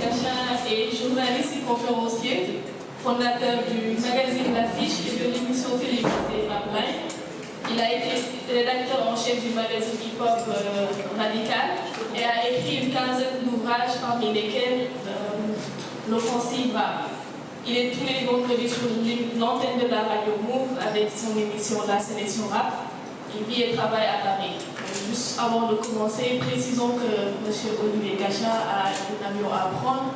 Kacha est journaliste et conférencier, fondateur du magazine L'Affiche et de l'émission télévisée Rapline. Il a été rédacteur en chef du magazine hip-hop Radical et a écrit une quinzaine d'ouvrages parmi lesquels l'offensive Rap. Il est tous les vendredis sur l'antenne de la radio Move avec son émission La Sélection Rap. Il vit et travaille à Paris. Juste avant de commencer, précisons que M. Olivier Kacha a une avion à prendre.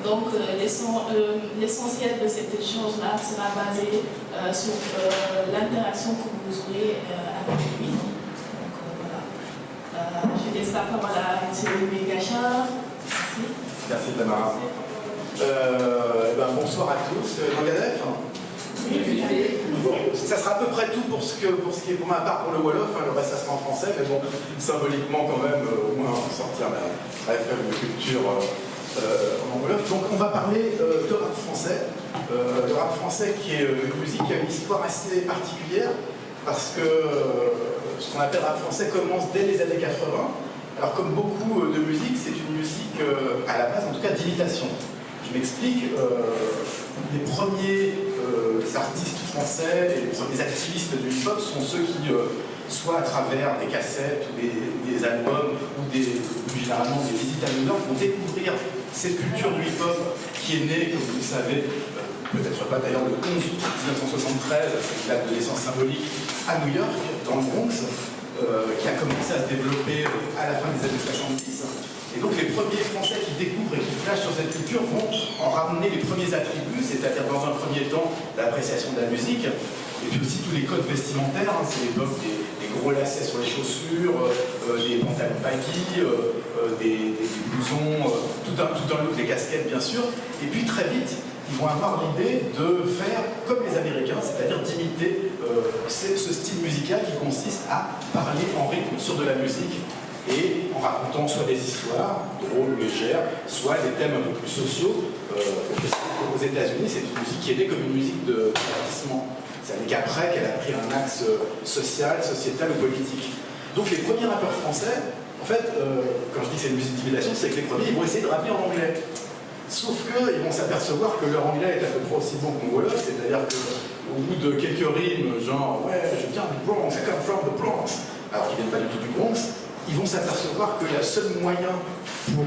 Donc l'essentiel de cet échange-là sera basé sur l'interaction que vous aurez avec lui. Donc voilà. Je laisse la parole à M. Olivier Kacha. Merci. Merci Tamara. Bonsoir à tous. Mangadef. Bon, ça sera à peu près tout pour ce qui est pour ma part pour le Wolof, le reste ça sera en français, mais bon, symboliquement quand même, au moins sortir la faible culture en Wolof. Donc on va parler de rap français. Le rap français qui est une musique qui a une histoire assez particulière, parce que ce qu'on appelle rap français commence dès les années 80. Alors comme beaucoup de musique, c'est une musique à la base en tout cas d'imitation. Je m'explique, les premiers artistes français et les premiers activistes du hip-hop sont ceux qui, soit à travers des cassettes ou des albums ou plus généralement des visites à New York, vont découvrir cette culture du hip-hop qui est née, comme vous le savez, peut-être pas d'ailleurs le 11 août 1973, c'est la date de naissance symbolique, à New York, dans le Bronx, qui a commencé à se développer à la fin des années 70. Et donc les premiers Français qui découvrent et qui flashent sur cette culture vont en ramener les premiers attributs, c'est-à-dire dans un premier temps l'appréciation de la musique, et puis aussi tous les codes vestimentaires, hein, c'est l'époque des gros lacets sur les chaussures, des pantalons baggy, des blousons, tout un look, les casquettes bien sûr, et puis très vite ils vont avoir l'idée de faire comme les Américains, c'est-à-dire d'imiter ce style musical qui consiste à parler en rythme sur de la musique, et en racontant soit des histoires drôles ou légères, soit des thèmes un peu plus sociaux. Aux États-Unis, c'est une musique qui est née comme une musique de divertissement. C'est qu'après qu'elle a pris un axe social, sociétal ou politique. Donc les premiers rappeurs français, en fait, quand je dis que c'est une musique d'imitation, c'est que les premiers, ils vont essayer de rapper en anglais. Sauf qu'ils vont s'apercevoir que leur anglais est à peu près aussi bon que mon Wolof, c'est-à-dire qu'au bout de quelques rimes, genre « Ouais, je viens du Bronx, I come from the Bronx », alors qu'ils viennent pas du tout du Bronx, ils vont s'apercevoir que le seul moyen pour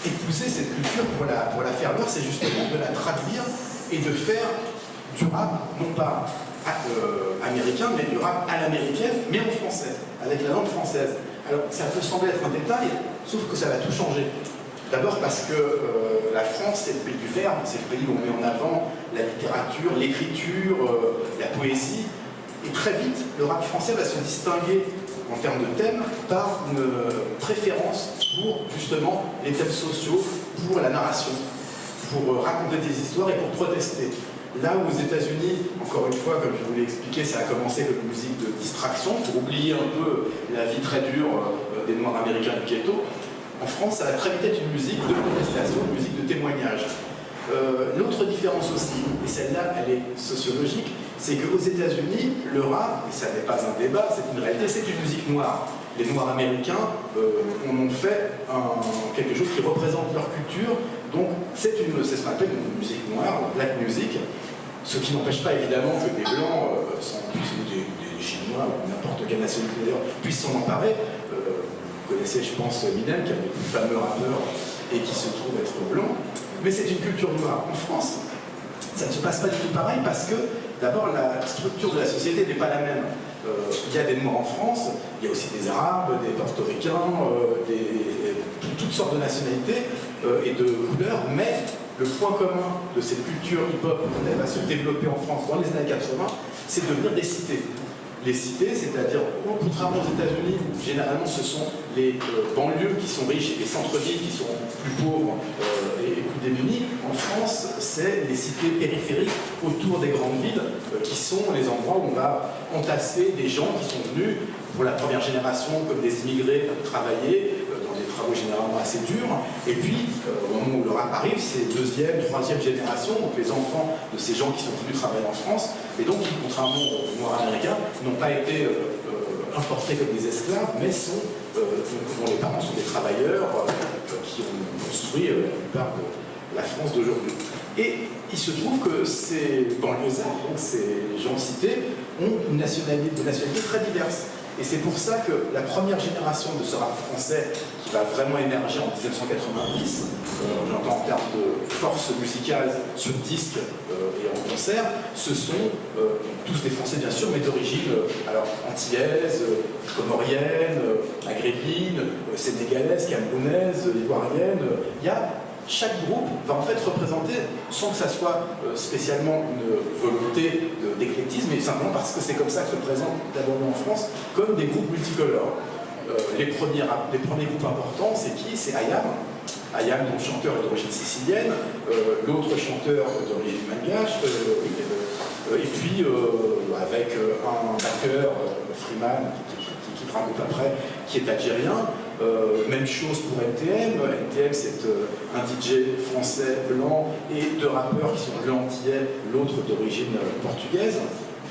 épouser cette culture, pour la faire leur, c'est justement de la traduire et de faire du rap, non pas américain, mais du rap à l'américaine, mais en français, avec la langue française. Alors ça peut sembler être un détail, sauf que ça va tout changer. D'abord parce que la France, c'est le pays du verbe, c'est le pays où on met en avant la littérature, l'écriture, la poésie, et très vite, le rap français va se distinguer en termes de thèmes, par une préférence pour justement les thèmes sociaux, pour la narration, pour raconter des histoires et pour protester. Là où aux États-Unis, encore une fois, comme je vous l'ai expliqué, ça a commencé comme une musique de distraction, pour oublier un peu la vie très dure des Noirs américains du ghetto, en France, ça va très vite être une musique de protestation, une musique de témoignage. L'autre différence aussi, et celle-là, elle est sociologique, c'est qu'aux États-Unis, le rap, et ça n'est pas un débat, c'est une réalité, c'est une musique noire. Les Noirs américains en ont fait quelque chose qui représente leur culture, donc c'est ce qu'on appelle une musique noire, black music, ce qui n'empêche pas évidemment que des Blancs, des Chinois, ou n'importe quelle nationalité d'ailleurs, puissent s'en emparer. Vous connaissez, je pense, Eminem, qui est le plus fameux rappeur et qui se trouve être blanc, mais c'est une culture noire. En France, ça ne se passe pas du tout pareil parce que d'abord la structure de la société n'est pas la même. Il y a des Noirs en France, il y a aussi des Arabes, des Portoricains, toutes sortes de nationalités et de couleurs, mais le point commun de cette culture hip-hop qui va se développer en France dans les années 80, c'est de devenir des cités. Les cités, c'est-à-dire, contrairement aux États-Unis, généralement ce sont les banlieues qui sont riches et les centres-villes qui sont plus pauvres et plus démunis. En France, c'est les cités périphériques autour des grandes villes qui sont les endroits où on va entasser des gens qui sont venus pour la première génération comme des immigrés pour travailler dans des travaux généralement assez durs. Et puis, au moment où le rap arrive, c'est deuxième, troisième génération, donc les enfants de ces gens qui sont venus travailler en France, et donc qui, contrairement aux Noirs américains, n'ont pas été importés comme des esclaves, mais dont les parents sont des travailleurs qui ont construit la plupart de la France d'aujourd'hui. Et il se trouve que ces banlieusards, donc ces gens cités, ont des nationalités très diverses. Et c'est pour ça que la première génération de ce rap français qui va vraiment émerger en 1990, j'entends en termes de force musicale sur disque et en concert, ce sont tous des Français bien sûr, mais d'origine antillaise, comorienne, maghrébine, sénégalaise, camerounaise, ivoirienne. Chaque groupe va en fait représenter, sans que ça soit spécialement une volonté d'éclectisme, mais simplement parce que c'est comme ça que se présentent d'abord en France, comme des groupes multicolores. Les premiers groupes importants, c'est qui? C'est Ayam. Ayam, dont le chanteur est d'origine sicilienne, l'autre chanteur d'origine malgache, et puis avec un backer, Freeman, qui quittera un groupe après, qui est algérien. Même chose pour NTM. NTM, c'est un DJ français blanc et deux rappeurs qui sont l'un antillais, l'autre d'origine portugaise,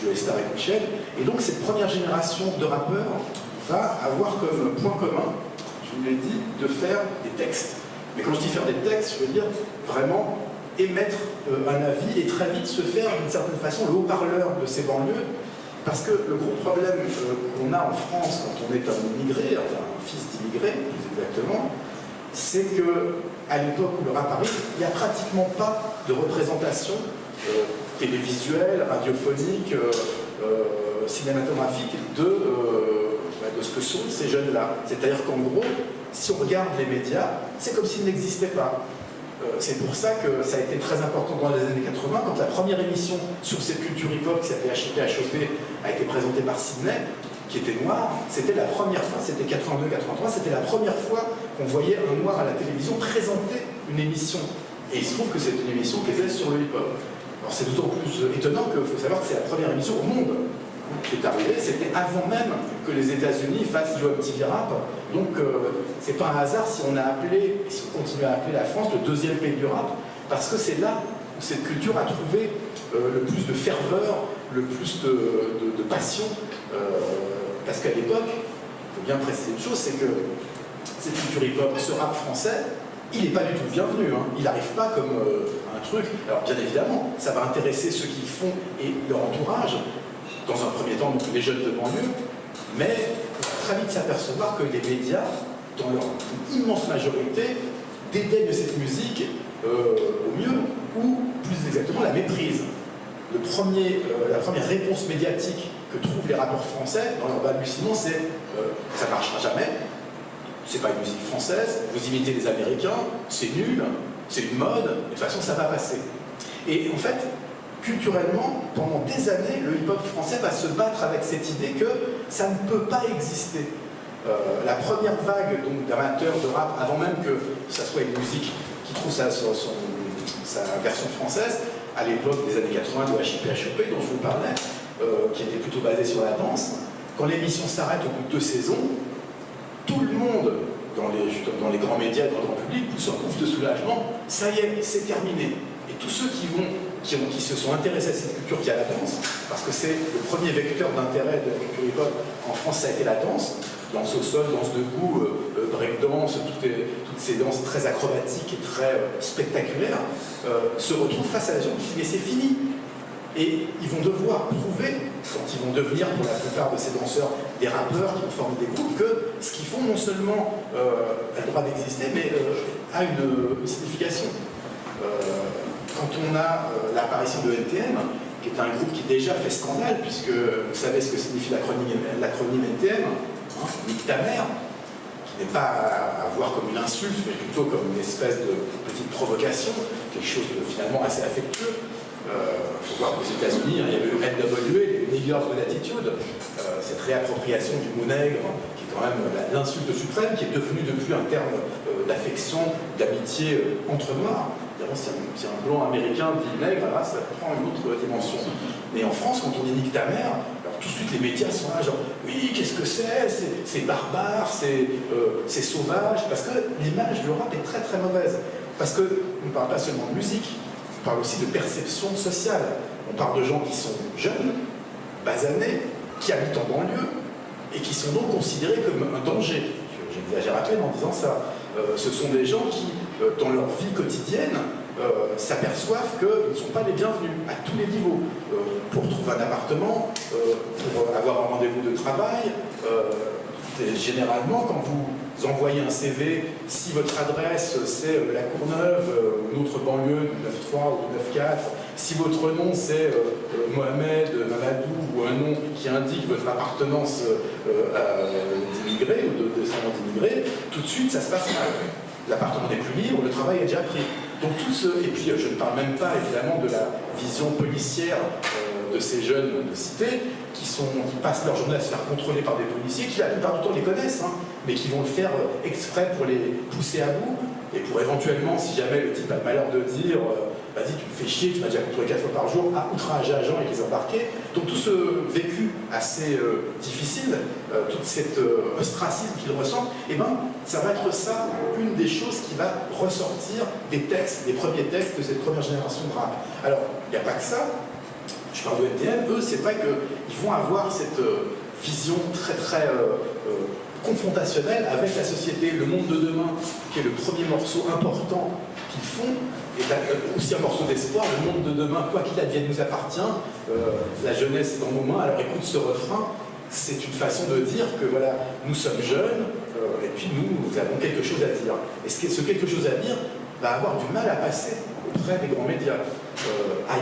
Joe Star et Michel. Et donc cette première génération de rappeurs va avoir comme point commun, je vous l'ai dit, de faire des textes. Mais quand je dis faire des textes, je veux dire vraiment émettre un avis et très vite se faire d'une certaine façon le haut-parleur de ces banlieues. Parce que le gros problème qu'on a en France quand on est un immigré, enfin un fils d'immigré plus exactement, c'est qu'à l'époque où le rap arrive, il n'y a pratiquement pas de représentation télévisuelle, radiophonique, cinématographique de ce que sont ces jeunes-là. C'est-à-dire qu'en gros, si on regarde les médias, c'est comme s'ils n'existaient pas. C'est pour ça que ça a été très important dans les années 80, quand la première émission sur cette culture hip-hop qui s'appelait HIP a été présentée par Sydney, qui était noir. C'était la première fois, c'était 82-83, c'était la première fois qu'on voyait un noir à la télévision présenter une émission. Et il se trouve que c'est une émission qui était sur le hip-hop. Alors c'est d'autant plus étonnant qu'il faut savoir que c'est la première émission au monde qui est arrivée. C'était avant même que les États-Unis fassent du MTV Rap. Donc c'est pas un hasard si on a appelé, et si on continue à appeler la France le deuxième pays du rap, parce que c'est là où cette culture a trouvé le plus de ferveur, le plus de passion. Parce qu'à l'époque, il faut bien préciser une chose, c'est que cette culture hip-hop, ce rap français, il n'est pas du tout bienvenu. Il n'arrive pas comme un truc. Alors bien évidemment, ça va intéresser ceux qui le font et leur entourage, dans un premier temps, donc les jeunes de banlieue, mais on va très vite s'apercevoir que les médias, dans leur immense majorité, dédaignent cette musique au mieux, ou plus exactement la méprisent. La première réponse médiatique que trouvent les rappeurs français dans leur balbutiement, c'est ça ne marchera jamais, c'est pas une musique française, vous imitez les Américains, c'est nul, c'est une mode, de toute façon ça va passer. Et en fait, culturellement, pendant des années, le hip-hop français va se battre avec cette idée que ça ne peut pas exister. La première vague d'amateurs de rap, avant même que ça soit une musique qui trouve sa version française, à l'époque des années 80 de HIP dont je vous parlais, qui était plutôt basée sur la danse, quand l'émission s'arrête au bout de 2 saisons, tout le monde, dans les grands médias, dans le grand public, pousse un ouf de soulagement, ça y est, c'est terminé. Et tous ceux qui se sont intéressés à cette culture qui est la danse, parce que c'est le premier vecteur d'intérêt de la culture hip-hop en France, ça a été la danse, danse au sol, danse debout, breakdance, toutes ces danses très acrobatiques et très spectaculaires, se retrouvent face à la gens qui disent mais c'est fini. Et ils vont devoir prouver, quand ils vont devenir pour la plupart de ces danseurs des rappeurs qui vont former des groupes, que ce qu'ils font non seulement a le droit d'exister, mais a une signification. Quand on a l'apparition de NTM, qui est un groupe qui déjà fait scandale, puisque vous savez ce que signifie l'acronyme NTM, Nique ta mère, qui n'est pas à voir comme une insulte, mais plutôt comme une espèce de petite provocation, quelque chose de finalement assez affectueux. Il faut voir qu'aux États-Unis, il y avait le NWA, les Niggers with Attitude, cette réappropriation du mot nègre, qui est quand même l'insulte suprême, qui est devenue depuis un terme d'affection, d'amitié entre noirs. Si un blanc américain dit nègre, là, ça prend une autre dimension. Mais en France, quand on dit nique ta mère, alors tout de suite les médias sont là, genre, oui, qu'est-ce que c'est barbare, c'est sauvage, parce que l'image du rap est très très mauvaise. Parce qu'on ne parle pas seulement de musique, on parle aussi de perception sociale. On parle de gens qui sont jeunes, basanés, qui habitent en banlieue, et qui sont donc considérés comme un danger. J'exagère à peine en disant ça. Ce sont des gens qui, dans leur vie quotidienne, s'aperçoivent qu'ils ne sont pas les bienvenus à tous les niveaux. Pour trouver un appartement, pour avoir un rendez-vous de travail, généralement, quand vous envoyez un CV, si votre adresse c'est la Courneuve, ou une autre banlieue du 9-3 ou du 9-4, si votre nom c'est Mohamed, Mamadou, ou un nom qui indique votre appartenance d'immigrés ou de descendants d'immigrés, tout de suite ça se passe mal. L'appartement n'est plus libre, le travail est déjà pris. Donc et puis je ne parle même pas évidemment de la vision policière de ces jeunes de cité qui passent leur journée à se faire contrôler par des policiers qui la plupart du temps les connaissent, hein, mais qui vont le faire exprès pour les pousser à bout et pour éventuellement, si jamais le type a le malheur de dire vas-y tu me fais chier, tu m'as déjà contrôlé 4 fois par jour, à outrager agents et les embarquer. Donc tout ce vécu assez difficile, toute cette ostracisme qu'ils ressentent, eh ben, ça va être ça, une des choses qui va ressortir des textes, des premiers textes de cette première génération de rap. Alors, il n'y a pas que ça. Je parle de NTM, eux, c'est vrai qu'ils vont avoir cette vision très très confrontationnelle avec la société. Le monde de demain, qui est le premier morceau important qu'ils font, est aussi un morceau d'espoir. Le monde de demain, quoi qu'il advienne, nous appartient. La jeunesse est dans nos mains. Alors écoute ce refrain, c'est une façon de dire que voilà, nous sommes jeunes, et puis nous avons quelque chose à dire. Et ce quelque chose à dire va avoir du mal à passer auprès des grands médias.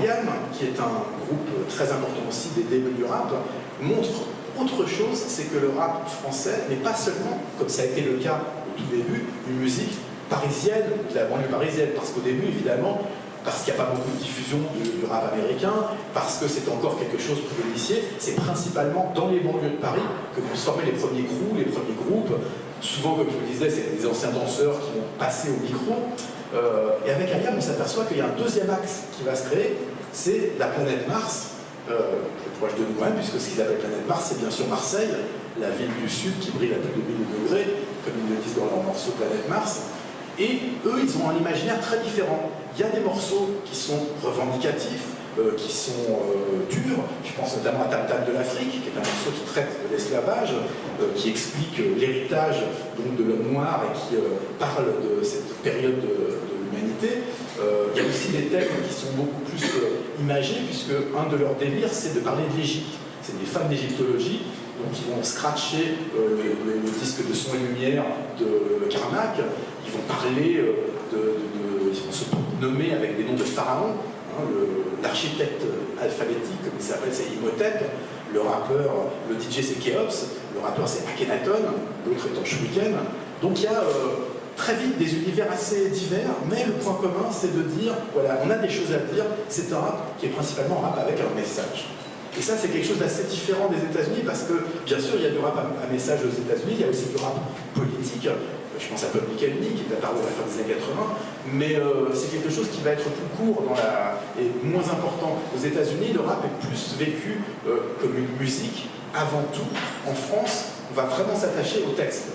IAM, qui est un groupe très important aussi des débuts du rap, montre autre chose, c'est que le rap français n'est pas seulement, comme ça a été le cas au tout début, une musique parisienne, de la banlieue parisienne, parce qu'au début, évidemment, parce qu'il n'y a pas beaucoup de diffusion du rap américain, parce que c'est encore quelque chose pour l'initier, c'est principalement dans les banlieues de Paris que vont se former les premiers crews, les premiers groupes. Souvent, comme je vous le disais, c'est des anciens danseurs qui vont passer au micro. Et avec IAM, on s'aperçoit qu'il y a un deuxième axe qui va se créer, c'est la planète Mars, plus proche de nous-mêmes, puisque ce qu'ils appellent planète Mars, c'est bien sûr Marseille, la ville du Sud qui brille à plus de 1000 degrés, comme ils le disent dans leur morceau Planète Mars. Et eux, ils ont un imaginaire très différent. Il y a des morceaux qui sont revendicatifs, qui sont durs. Je pense notamment à Tam Tam de l'Afrique, qui est un morceau qui traite de l'esclavage, qui explique l'héritage de l'homme noir et qui parle de cette période de l'humanité. Il y a aussi des thèmes qui sont beaucoup plus imagés, puisque un de leurs délires, c'est de parler de l'Égypte. C'est des fans d'égyptologie, donc ils vont scratcher le disque de son et lumière de Karnak. Ils vont parler ils vont se nommer avec des noms de pharaons. Hein, l'architecte alphabétique, comme il s'appelle, c'est Imhotep. Le rappeur, le DJ, c'est Keops. Le rappeur, c'est Akhenaton. L'autre étant Shuriken. Donc il y a très vite des univers assez divers, mais le point commun, c'est de dire, voilà, on a des choses à dire. C'est un rap qui est principalement un rap avec un message. Et ça, c'est quelque chose d'assez différent des États-Unis, parce que, bien sûr, il y a du rap à message aux États-Unis, il y a aussi du rap politique. Je pense à Public Enemy, qui est apparu à la fin des années 80, mais c'est quelque chose qui va être plus court et moins important. Aux États-Unis, le rap est plus vécu comme une musique. Avant tout, en France, on va vraiment s'attacher au texte.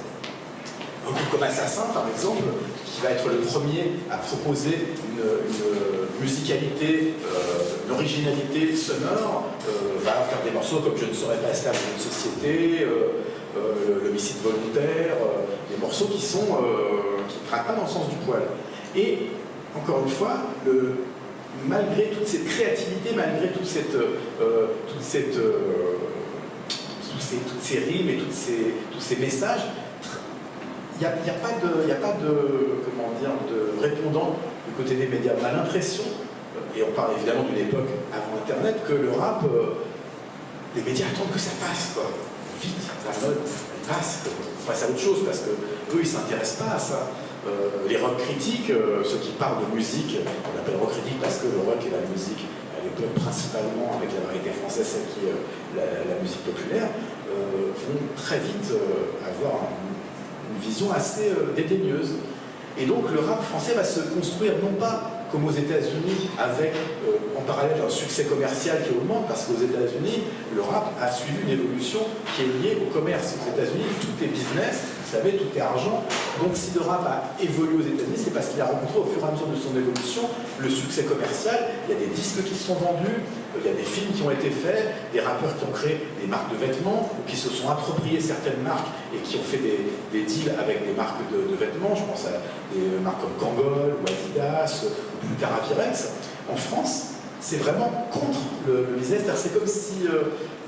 Un groupe comme Assassin, par exemple, qui va être le premier à proposer une musicalité, une originalité sonore, va faire des morceaux comme Je ne serai pas esclave d'une société, l'homicide volontaire, des morceaux qui ne traquent pas dans le sens du poil. Et, encore une fois, malgré toute cette créativité, malgré toutes ces rimes et tous ces messages, il n'y a pas de répondant du côté des médias. On a l'impression, et on parle évidemment d'une époque avant Internet, que le rap, les médias attendent que ça passe, quoi. Vite, la mode, elle passe, on passe à autre chose, parce qu'eux, ils ne s'intéressent pas à ça. Les rock critiques, ceux qui parlent de musique, on appelle rock critique parce que le rock et la musique, à l'époque, principalement avec la variété française, celle qui est la musique populaire, vont très vite avoir une vision assez dédaigneuse. Et donc le rap français va se construire non pas comme aux États-Unis, avec en parallèle un succès commercial qui augmente, parce qu'aux États-Unis, le rap a suivi une évolution qui est liée au commerce. Aux États-Unis, tout est business, vous savez, tout est argent. Donc si le rap a évolué aux États-Unis, c'est parce qu'il a rencontré au fur et à mesure de son évolution le succès commercial. Il y a des disques qui se sont vendus, il y a des films qui ont été faits, des rappeurs qui ont créé des marques de vêtements, ou qui se sont appropriés certaines marques et qui ont fait des deals avec des marques de vêtements. Je pense à des marques comme Kangol, ou Adidas, ou plus tard à Virex. En France, c'est vraiment contre le business. C'est comme si,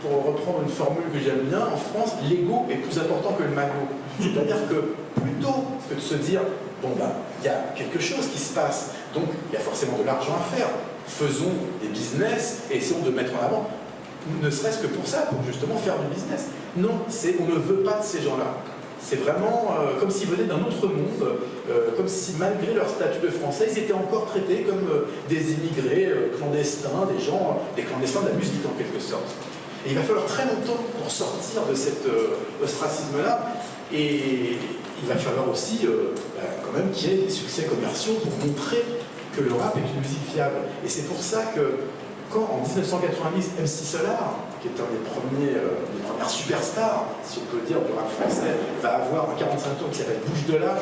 pour reprendre une formule que j'aime bien, en France, l'ego est plus important que le magot. C'est-à-dire que plutôt que de se dire, bon ben, il y a quelque chose qui se passe, donc il y a forcément de l'argent à faire, faisons des business et essayons de mettre en avant, ne serait-ce que pour ça, pour justement faire du business. Non, on ne veut pas de ces gens-là. C'est vraiment comme s'ils venaient d'un autre monde, comme si malgré leur statut de Français, ils étaient encore traités comme des immigrés clandestins, des clandestins de la musique en quelque sorte. Et il va falloir très longtemps pour sortir de cet ostracisme-là, et il va falloir aussi quand même qu'il y ait des succès commerciaux pour montrer que le rap est une musique fiable. Et c'est pour ça que quand en 1990, MC Solar, qui est un des premières superstars, si on peut dire, du rap français, va avoir un 45 tours qui s'appelle Bouche de là,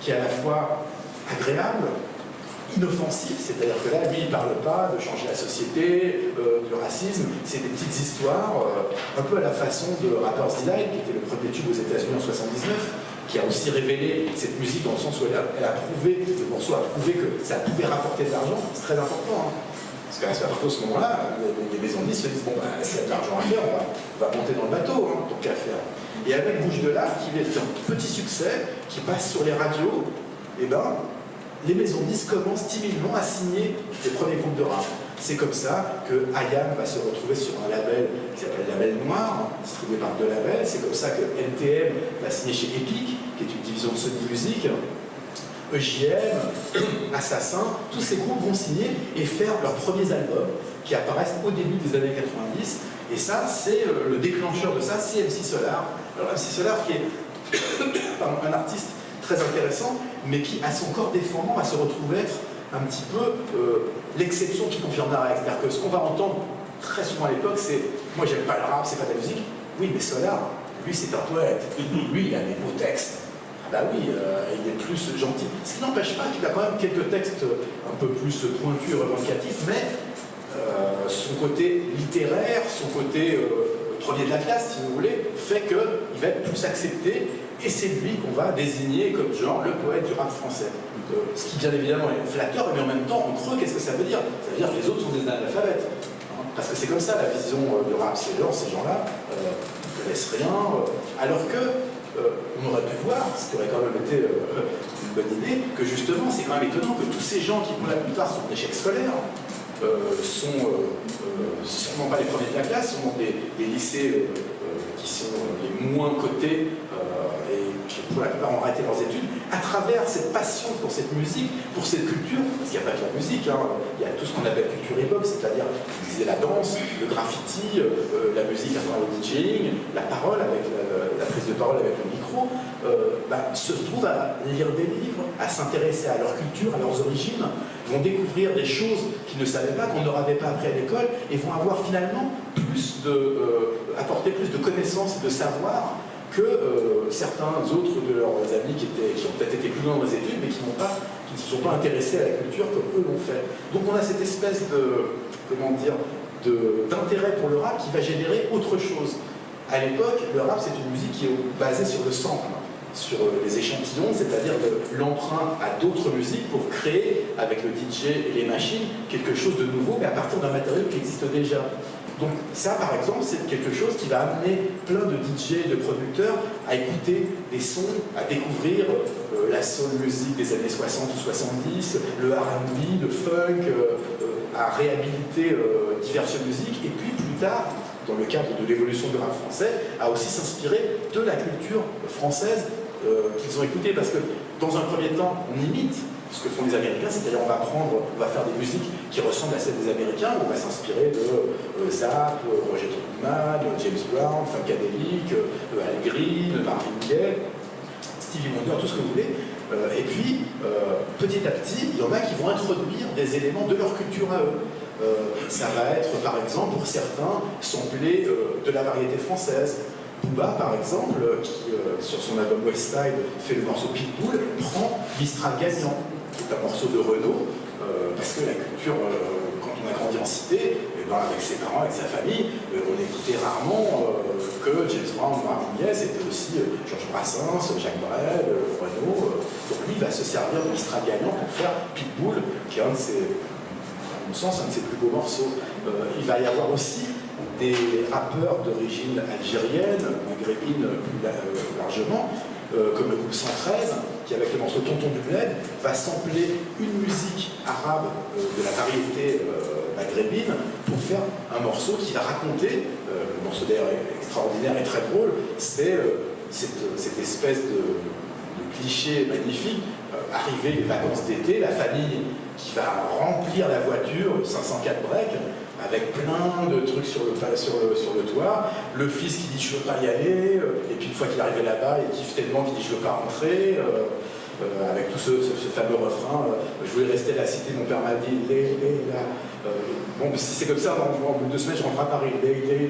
qui est à la fois agréable, inoffensif, c'est-à-dire que là, lui, il ne parle pas de changer la société, du racisme, c'est des petites histoires, un peu à la façon de Rapper's Delight, qui était le premier tube aux États-Unis en 79, qui a aussi révélé cette musique dans le sens où elle a prouvé, le morceau a prouvé que ça pouvait rapporter de l'argent, c'est très important. Hein. Parce qu'à partir de ce moment-là, les maisons de disques se disent, bon, ben, s'il y a de l'argent à faire, on va monter dans le bateau, hein, tant qu'à faire. Et avec Bouche de là, qui est un petit succès, qui passe sur les radios, et ben, les maisons de disques commencent timidement à signer les premiers groupes de rap. C'est comme ça que IAM va se retrouver sur un label qui s'appelle Label Noir, distribué par deux labels. C'est comme ça que NTM va signer chez Epic, qui est une division de Sony Music. EJM, Assassin, tous ces groupes vont signer et faire leurs premiers albums qui apparaissent au début des années 90. Et ça, c'est le déclencheur de ça, c'est MC Solar. Alors MC Solar qui est un artiste très intéressant, mais qui, à son corps défendant, va se retrouver être un petit peu l'exception qui confirme la règle. C'est-à-dire que ce qu'on va entendre très souvent à l'époque, c'est « moi j'aime pas le rap, c'est pas de la musique ». Oui, mais Solar, lui c'est un poète, lui il a des beaux textes. Bah oui, il est plus gentil. Ce qui n'empêche pas qu'il a quand même quelques textes un peu plus pointus et revendicatifs, mais son côté littéraire, son côté premier de la classe, si vous voulez, fait qu'il va être plus accepté, et c'est lui qu'on va désigner comme genre le poète du rap français. Ce qui bien évidemment est flatteur, mais en même temps, en creux, qu'est-ce que ça veut dire? Ça veut dire que les autres sont des analphabètes. Parce que c'est comme ça la vision du rap, ces gens-là ne connaissent rien, alors que on aurait pu voir, ce qui aurait quand même été une bonne idée, que justement, c'est quand même étonnant que tous ces gens qui, pour la plupart, sont en échec scolaire, sont sûrement pas les premiers de la classe, sont dans des lycées qui sont les moins cotés et qui, pour la plupart, ont arrêté leurs études, à travers cette passion pour cette musique, pour cette culture, parce qu'il n'y a pas que la musique, hein, il y a tout ce qu'on appelle culture hip-hop, c'est-à-dire la danse, le graffiti, la musique à travers le DJing, la parole, avec la prise de parole avec le micro, se trouvent à lire des livres, à s'intéresser à leur culture, à leurs origines, vont découvrir des choses qu'ils ne savaient pas, qu'on ne leur avait pas appris à l'école, et vont avoir finalement apporter plus de connaissances et de savoir que certains autres de leurs amis qui ont peut-être été plus loin dans les études, mais qui ne se sont pas intéressés à la culture comme eux l'ont fait. Donc on a cette espèce d'intérêt pour le rap qui va générer autre chose. À l'époque, le rap c'est une musique qui est basée sur le sample, sur les échantillons, c'est-à-dire l'emprunt à d'autres musiques pour créer avec le DJ et les machines quelque chose de nouveau, mais à partir d'un matériau qui existe déjà. Donc ça, par exemple, c'est quelque chose qui va amener plein de DJ et de producteurs à écouter des sons, à découvrir la soul music des années 60 ou 70, le R&B, le funk, à réhabiliter diverses musiques, et puis plus tard, dans le cadre de l'évolution du rap français, à aussi s'inspirer de la culture française qu'ils ont écoutée, parce que dans un premier temps, on imite ce que font les Américains, c'est-à-dire on va faire des musiques qui ressemblent à celles des Américains, on va s'inspirer de Zapp, Roger Troutman, James Brown, Funkadelic, Al Green, Marvin Gaye, Stevie Wonder, tout ce que vous voulez. Et puis, petit à petit, il y en a qui vont introduire des éléments de leur culture à eux. Ça va être, par exemple, pour certains, sampler de la variété française. Booba, par exemple, qui, sur son album West Side, fait le morceau Pitbull, prend Mistral Gagnant, qui est un morceau de Renaud, parce que la culture, quand on a grandi en cité, et ben avec ses parents, avec sa famille, on écoutait rarement que James Brown, Marvin Gaye, c'était aussi Georges Brassens, Jacques Brel, Renaud. Donc lui, il va se servir de Mistral Gagnant pour faire Pitbull, qui est un de ses, à mon sens, un de ses plus beaux morceaux. Il va y avoir aussi des rappeurs d'origine algérienne, maghrébine plus largement, comme le groupe 113, qui avec le morceau Tonton du Bled, va sampler une musique arabe de la variété maghrébine pour faire un morceau qui va raconter, le morceau d'ailleurs extraordinaire et très drôle, c'est cette espèce de cliché magnifique, arriver les vacances d'été, la famille qui va remplir la voiture, 504 breaks, avec plein de trucs sur le toit, le fils qui dit je veux pas y aller, et puis une fois qu'il est arrivé là-bas, il kiffe tellement qu'il dit je veux pas rentrer, avec tout ce fameux refrain, je voulais rester à la cité, mon père m'a dit là. Bon, si c'est comme ça, en bout de 2 semaines, je rentre à Paris,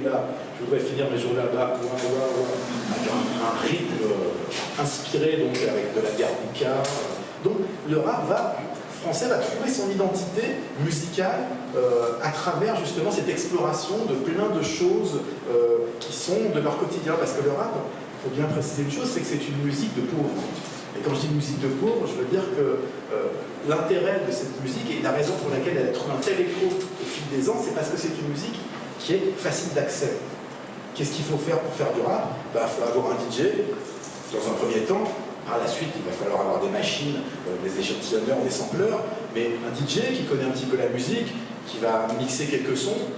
là, je voudrais finir mes jours là-bas, avec un rythme inspiré donc, avec de la Garnica. Donc le rap français va trouver son identité musicale à travers justement cette exploration de plein de choses qui sont de leur quotidien. Parce que le rap, il faut bien préciser une chose, c'est que c'est une musique de pauvres. Et quand je dis musique de pauvres, je veux dire que l'intérêt de cette musique et la raison pour laquelle elle a trouvé un tel écho au fil des ans, c'est parce que c'est une musique qui est facile d'accès. Qu'est-ce qu'il faut faire pour faire du rap? Il faut avoir un DJ, dans un premier temps. Par la suite, il va falloir avoir des machines, des échantillonneurs, des sampleurs, mais un DJ qui connaît un petit peu la musique, qui va mixer quelques sons,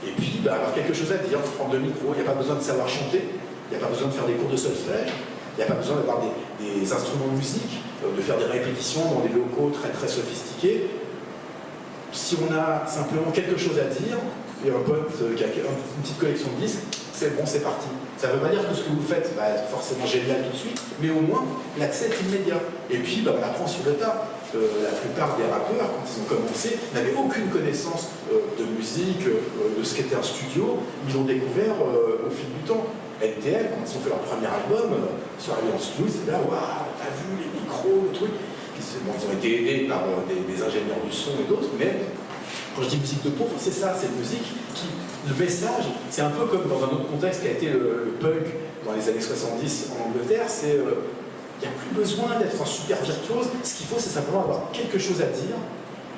et puis avoir quelque chose à dire, prendre le micro. Il n'y a pas besoin de savoir chanter, il n'y a pas besoin de faire des cours de solfège, il n'y a pas besoin d'avoir des instruments de musique, de faire des répétitions dans des locaux très très sophistiqués. Si on a simplement quelque chose à dire, et un pote qui a une petite collection de disques, c'est bon, c'est parti. Ça ne veut pas dire que ce que vous faites va être forcément génial tout de suite, mais au moins l'accès est immédiat. Et puis on apprend sur le tas. La plupart des rappeurs, quand ils ont commencé, n'avaient aucune connaissance de musique, de ce qu'était un studio. Ils l'ont découvert au fil du temps. NTL, quand ils ont fait leur premier album, ils sont arrivés en studio, ils disaient là, waouh, t'as vu les micros, le truc. Ils ont été aidés par des ingénieurs du son et d'autres, mais quand je dis musique de pauvre, c'est ça, c'est une musique qui, le message, c'est un peu comme dans un autre contexte qui a été le punk dans les années 70 en Angleterre, c'est il n'y a plus besoin d'être un super virtuose, ce qu'il faut c'est simplement avoir quelque chose à dire,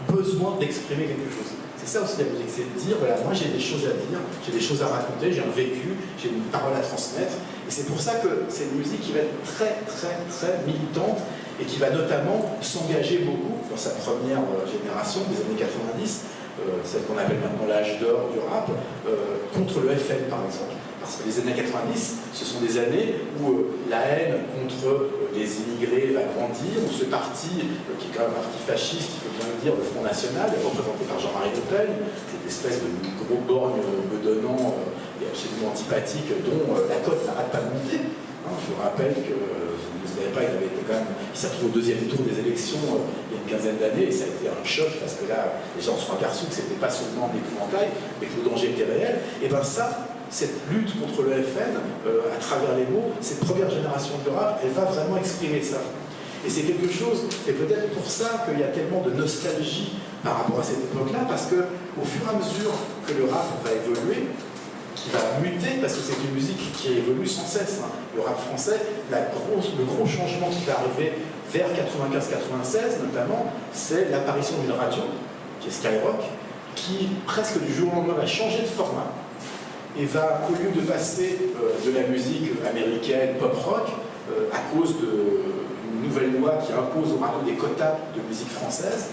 besoin d'exprimer quelque chose. C'est ça aussi la musique, c'est de dire, voilà, moi j'ai des choses à dire, j'ai des choses à raconter, j'ai un vécu, j'ai une parole à transmettre, et c'est pour ça que c'est une musique qui va être très très très militante, et qui va notamment s'engager beaucoup dans sa première génération des années 90, celle qu'on appelle maintenant l'âge d'or du rap, contre le FN par exemple. Parce que les années 90, ce sont des années où la haine contre les immigrés va grandir, où ce parti, qui est quand même un parti fasciste, il faut bien le dire, le Front National, représenté par Jean-Marie Le Pen, cette espèce de gros borgne bedonnant et absolument antipathique, dont la cote n'arrête pas de monter. Je vous rappelle que, vous ne savez pas, il s'est retrouvé au 2e tour des élections il y a une quinzaine d'années, et ça a été un choc, parce que là, les gens se sont aperçus que ce n'était pas seulement un épouvantail, mais que le danger était réel. Et bien ça, cette lutte contre le FN, à travers les mots, cette première génération de rap, elle va vraiment exprimer ça. Et c'est quelque chose, et peut-être pour ça qu'il y a tellement de nostalgie par rapport à cette époque-là, parce qu'au fur et à mesure que le rap va évoluer, qui va muter, parce que c'est une musique qui évolue sans cesse. Le rap français, le gros changement qui va arriver vers 95-96 notamment, c'est l'apparition d'une radio, qui est Skyrock, qui presque du jour au lendemain va changer de format, et va, au lieu de passer de la musique américaine pop-rock, à cause d'une nouvelle loi qui impose aux radios des quotas de musique française,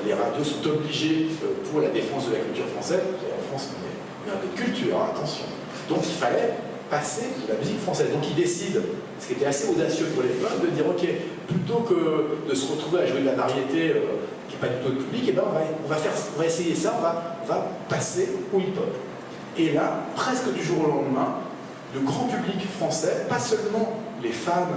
les radios sont obligées, pour la défense de la culture française, en France on est un peu de culture, hein, attention, donc il fallait passer de la musique française. Donc ils décident, ce qui était assez audacieux pour l'époque, de dire ok, plutôt que de se retrouver à jouer de la variété qui n'est pas du tout le public, eh ben, on va essayer ça, on va passer au hip-hop. Et là, presque du jour au lendemain, le grand public français, pas seulement les femmes,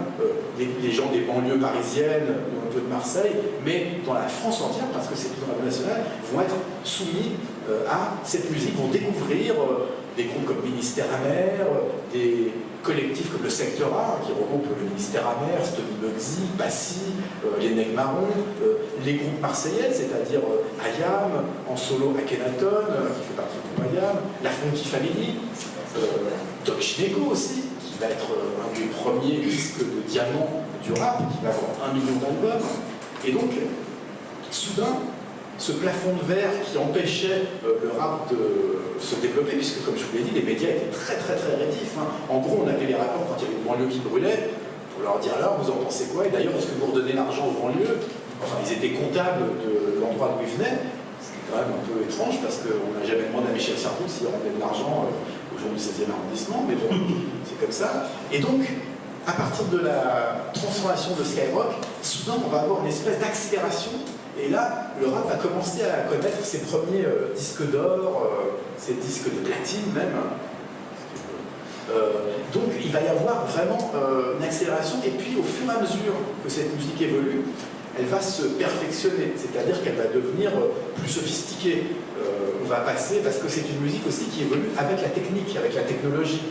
les gens des banlieues parisiennes ou un peu de Marseille, mais dans la France entière, parce que c'est une radio nationale, vont être soumis à cette musique, vont découvrir des groupes comme Ministère Amer, des collectifs comme le Secteur A, qui regroupe le Ministère Amer, Stony Bugsy, Passy, les Nègres Marrons, les groupes marseillais, c'est-à-dire Ayam, en solo Akhenaton, qui fait partie du groupe Ayam, la Funky Family, Doc Gineco aussi, qui va être un des premiers disques de diamant du rap, qui va avoir 1 million d'albums. Et donc, soudain, ce plafond de verre qui empêchait le rap de se développer, puisque comme je vous l'ai dit, les médias étaient très rétifs. Hein. En gros, on appelait les rappeurs quand il y avait une banlieue qui brûlait, pour leur dire alors, vous en pensez quoi? Et d'ailleurs, est-ce que vous redonnez l'argent aux banlieues? Enfin, ils étaient comptables de l'endroit d'où ils venaient, ce qui est quand même un peu étrange, parce qu'on n'a jamais demandé à Michel Sardou s'il rendait de l'argent aux gens du 16e arrondissement, mais bon, c'est comme ça. Et donc, à partir de la transformation de Skyrock, soudain, on va avoir une espèce d'accélération. Et là, le rap va commencer à connaître ses premiers disques d'or, ses disques de platine même. Donc il va y avoir vraiment une accélération. Et puis au fur et à mesure que cette musique évolue, elle va se perfectionner. C'est-à-dire qu'elle va devenir plus sophistiquée. On va passer, parce que c'est une musique aussi qui évolue avec la technique, avec la technologie.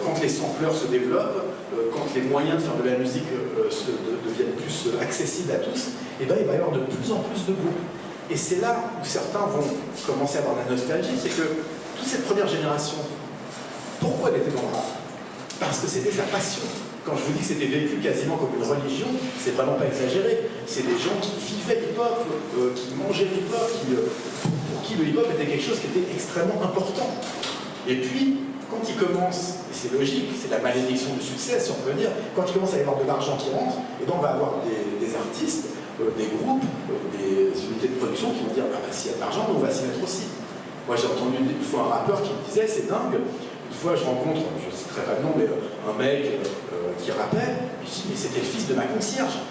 Quand les sampleurs se développent, quand les moyens de faire de la musique deviennent plus accessibles à tous, et ben, il va y avoir de plus en plus de groupes. Et c'est là où certains vont commencer à avoir de la nostalgie, c'est que toute cette première génération, pourquoi elle était dans le rap? Parce que c'était sa passion. Quand je vous dis que c'était vécu quasiment comme une religion, c'est vraiment pas exagéré. C'est des gens qui vivaient l'hip-hop, qui mangeaient l'hip-hop, pour qui le hip-hop était quelque chose qui était extrêmement important. Et puis, quand il commence, et c'est logique, c'est la malédiction du succès, si on peut dire, quand il commence à y avoir de l'argent qui rentre, et donc on va avoir des artistes, des groupes, des unités de production qui vont dire, ah bah s'il y a de l'argent, on va s'y mettre aussi. Moi j'ai entendu une fois un rappeur qui me disait, c'est dingue, une fois je rencontre, je ne citerai pas de nom, mais un mec qui rappait, je dis, mais c'était le fils de ma concierge.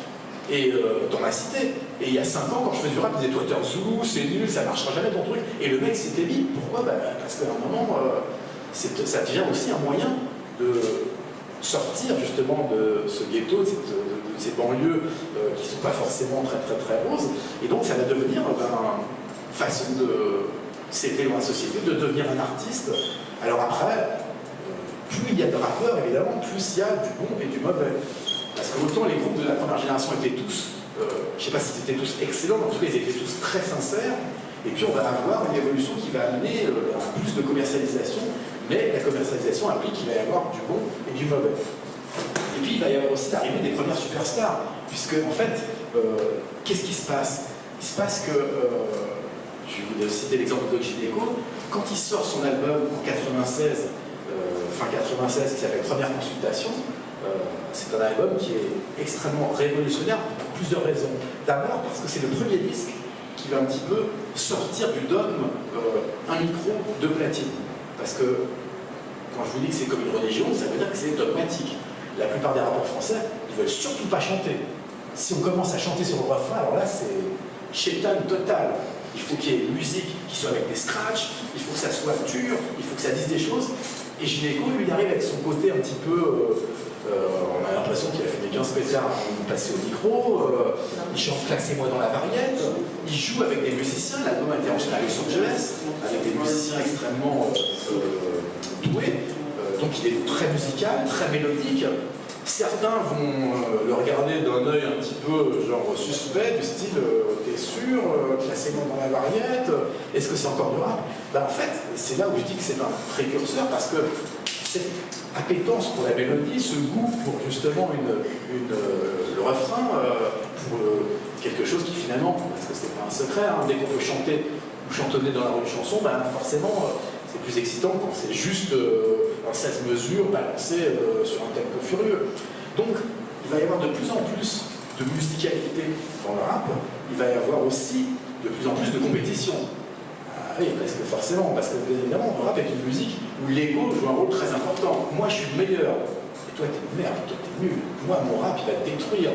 Et dans ma cité. Et il y a 5 ans, quand je faisais du rap, il disait, toi t'es un Zoulou, c'est nul, ça marchera jamais ton truc. Et le mec s'était mis. Pourquoi? Parce qu'à un moment, ça devient aussi un moyen de sortir justement de ce ghetto, de ces banlieues qui ne sont pas forcément très roses. Et donc ça va devenir une façon de s'élever dans la société, de devenir un artiste. Alors après, plus il y a de rappeurs, évidemment, plus il y a du bon et du mauvais. Parce que autant les groupes de la première génération étaient tous, je ne sais pas si c'était tous excellents, mais en tout cas ils étaient tous très sincères. Et puis on va avoir une évolution qui va amener à plus de commercialisation, mais la commercialisation implique qu'il va y avoir du bon et du mauvais. Et puis il va y avoir aussi l'arrivée des premières superstars, puisque en fait, qu'est-ce qui se passe? Il se passe que, je vais vous citer l'exemple de Doc Gineco, quand il sort son album en 96, fin 96, qui s'appelle Première Consultation, c'est un album qui est extrêmement révolutionnaire pour plusieurs raisons. D'abord parce que c'est le premier disque qui va un petit peu sortir du dogme un micro, deux platines. Parce que quand je vous dis que c'est comme une religion, ça veut dire que c'est dogmatique. La plupart des rappeurs français, ils veulent surtout pas chanter. Si on commence à chanter sur le refrain, alors là c'est chétan total. Il faut qu'il y ait une musique qui soit avec des scratchs, il faut que ça soit dur, il faut que ça dise des choses. Et Gineco, lui, il arrive avec son côté un petit peu... on a l'impression qu'il a fait des 15 pétards avant de passer au micro. Il chante Classez-moi dans la variette. Il joue avec des musiciens. L'album a été enregistré à Los Angeles, avec des musiciens extrêmement doués. Donc il est très musical, très mélodique. Certains vont le regarder d'un œil un petit peu genre suspect, du style t'es sûr, classez-moi dans la variette, est-ce que c'est encore du rap? Ben, en fait, c'est là où je dis que c'est un précurseur, parce que cette appétence pour la mélodie, ce goût pour justement le refrain, pour quelque chose qui finalement, parce que c'est pas un secret, hein, dès qu'on peut chanter ou chantonner dans la rue de chanson, ben, forcément c'est plus excitant quand c'est juste un 16 mesures balancé sur un tempo furieux. Donc il va y avoir de plus en plus de musicalité dans le rap, il va y avoir aussi de plus en plus de compétition. Ah oui, parce que forcément, parce que évidemment, le rap est une musique où l'ego joue un rôle très important. Moi je suis le meilleur, et toi t'es une merde, toi t'es nul, moi mon rap il va te détruire.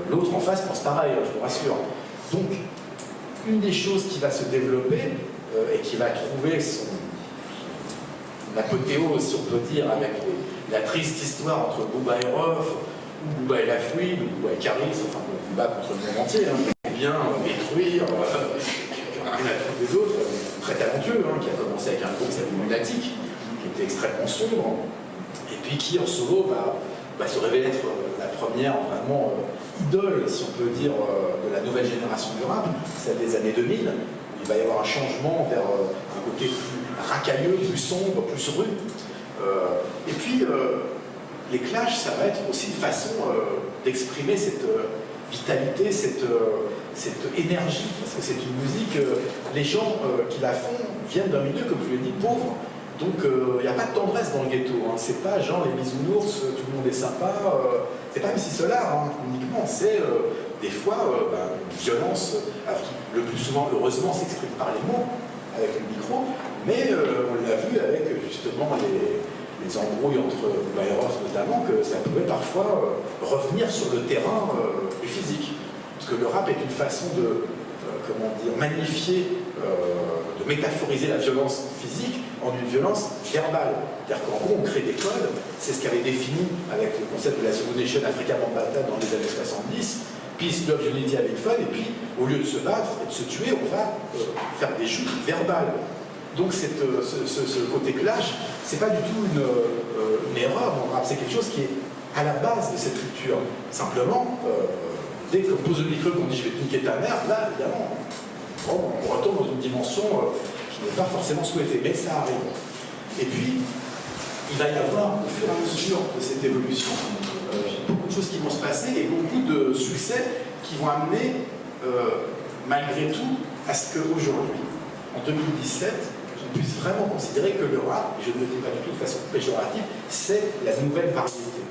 L'autre en face pense pareil, je vous rassure. Donc, une des choses qui va se développer et qui va trouver son l'apothéose, si on peut dire, avec la triste histoire entre Bouba et Rof, ou Bouba et Lafouine, ou Bouba et Caris, enfin le combat contre le monde entier, bien détruire, rien à foutre des autres, très talentueux, qui a commencé avec un groupe qui s'appelle Lunatic, qui était extrêmement sombre, et puis qui en solo va se révéler être la première vraiment idole, si on peut dire, de la nouvelle génération du rap, celle des années 2000. Il va y avoir un changement vers un côté plus racailleux, plus sombre, plus rude. Et puis, les Clash, ça va être aussi une façon d'exprimer cette vitalité, cette énergie, parce que c'est une musique, les gens qui la font viennent d'un milieu, comme je l'ai dit, pauvre. Donc il n'y a pas de tendresse dans le ghetto, c'est pas genre les bisounours, tout le monde est sympa, c'est pas MC Solar uniquement, c'est des fois une violence le plus souvent, heureusement, s'exprime par les mots, avec le micro, mais on l'a vu avec justement les embrouilles entre Bayreuth notamment, que ça pouvait parfois revenir sur le terrain du physique. Parce que le rap est une façon de, comment dire, magnifier, de métaphoriser la violence physique en une violence verbale. C'est-à-dire qu'en gros, on crée des codes, c'est ce qu'avait défini avec le concept de la Zulu Nation Africa Bambata dans les années 70, Peace, Love, Unity avec Fun, et puis au lieu de se battre et de se tuer, on va faire des joutes verbales. Donc ce côté clash, c'est pas du tout une erreur en rap, c'est quelque chose qui est à la base de cette culture. Simplement, dès qu'on pose le micro, qu'on dit je vais te niquer ta mère, là, évidemment, on retourne dans une dimension qui n'est pas forcément souhaitée, mais ça arrive. Et puis, il va y avoir, au fur et à mesure de cette évolution, beaucoup de choses qui vont se passer et beaucoup de succès qui vont amener, malgré tout, à ce qu'aujourd'hui, en 2017, on puisse vraiment considérer que le rap, et je ne le dis pas du tout de façon péjorative, c'est la nouvelle variété.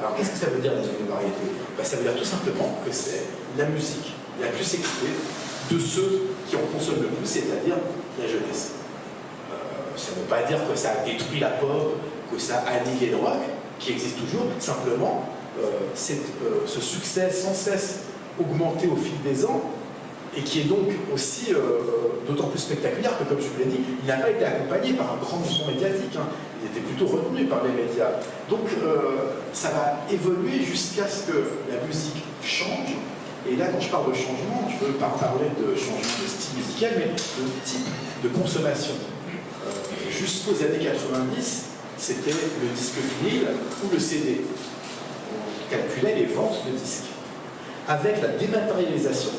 Alors qu'est-ce que ça veut dire la nouvelle variété? Ça veut dire tout simplement que c'est la musique la plus écoutée de ceux qui en consomment le plus, c'est-à-dire la jeunesse. Ça ne veut pas dire que ça a détruit la pop, que ça a annihilé le rock, qui existe toujours, simplement ce succès sans cesse augmenté au fil des ans, et qui est donc aussi d'autant plus spectaculaire que, comme je vous l'ai dit, il n'a pas été accompagné par un grand mouvement médiatique, il était plutôt retenu par les médias. Donc ça va évoluer jusqu'à ce que la musique change, et là quand je parle de changement, je ne veux pas parler de changement de style musical, mais de type de consommation. Jusqu'aux années 90, c'était le disque vinyle ou le CD. On calculait les ventes de disques. Avec la dématérialisation,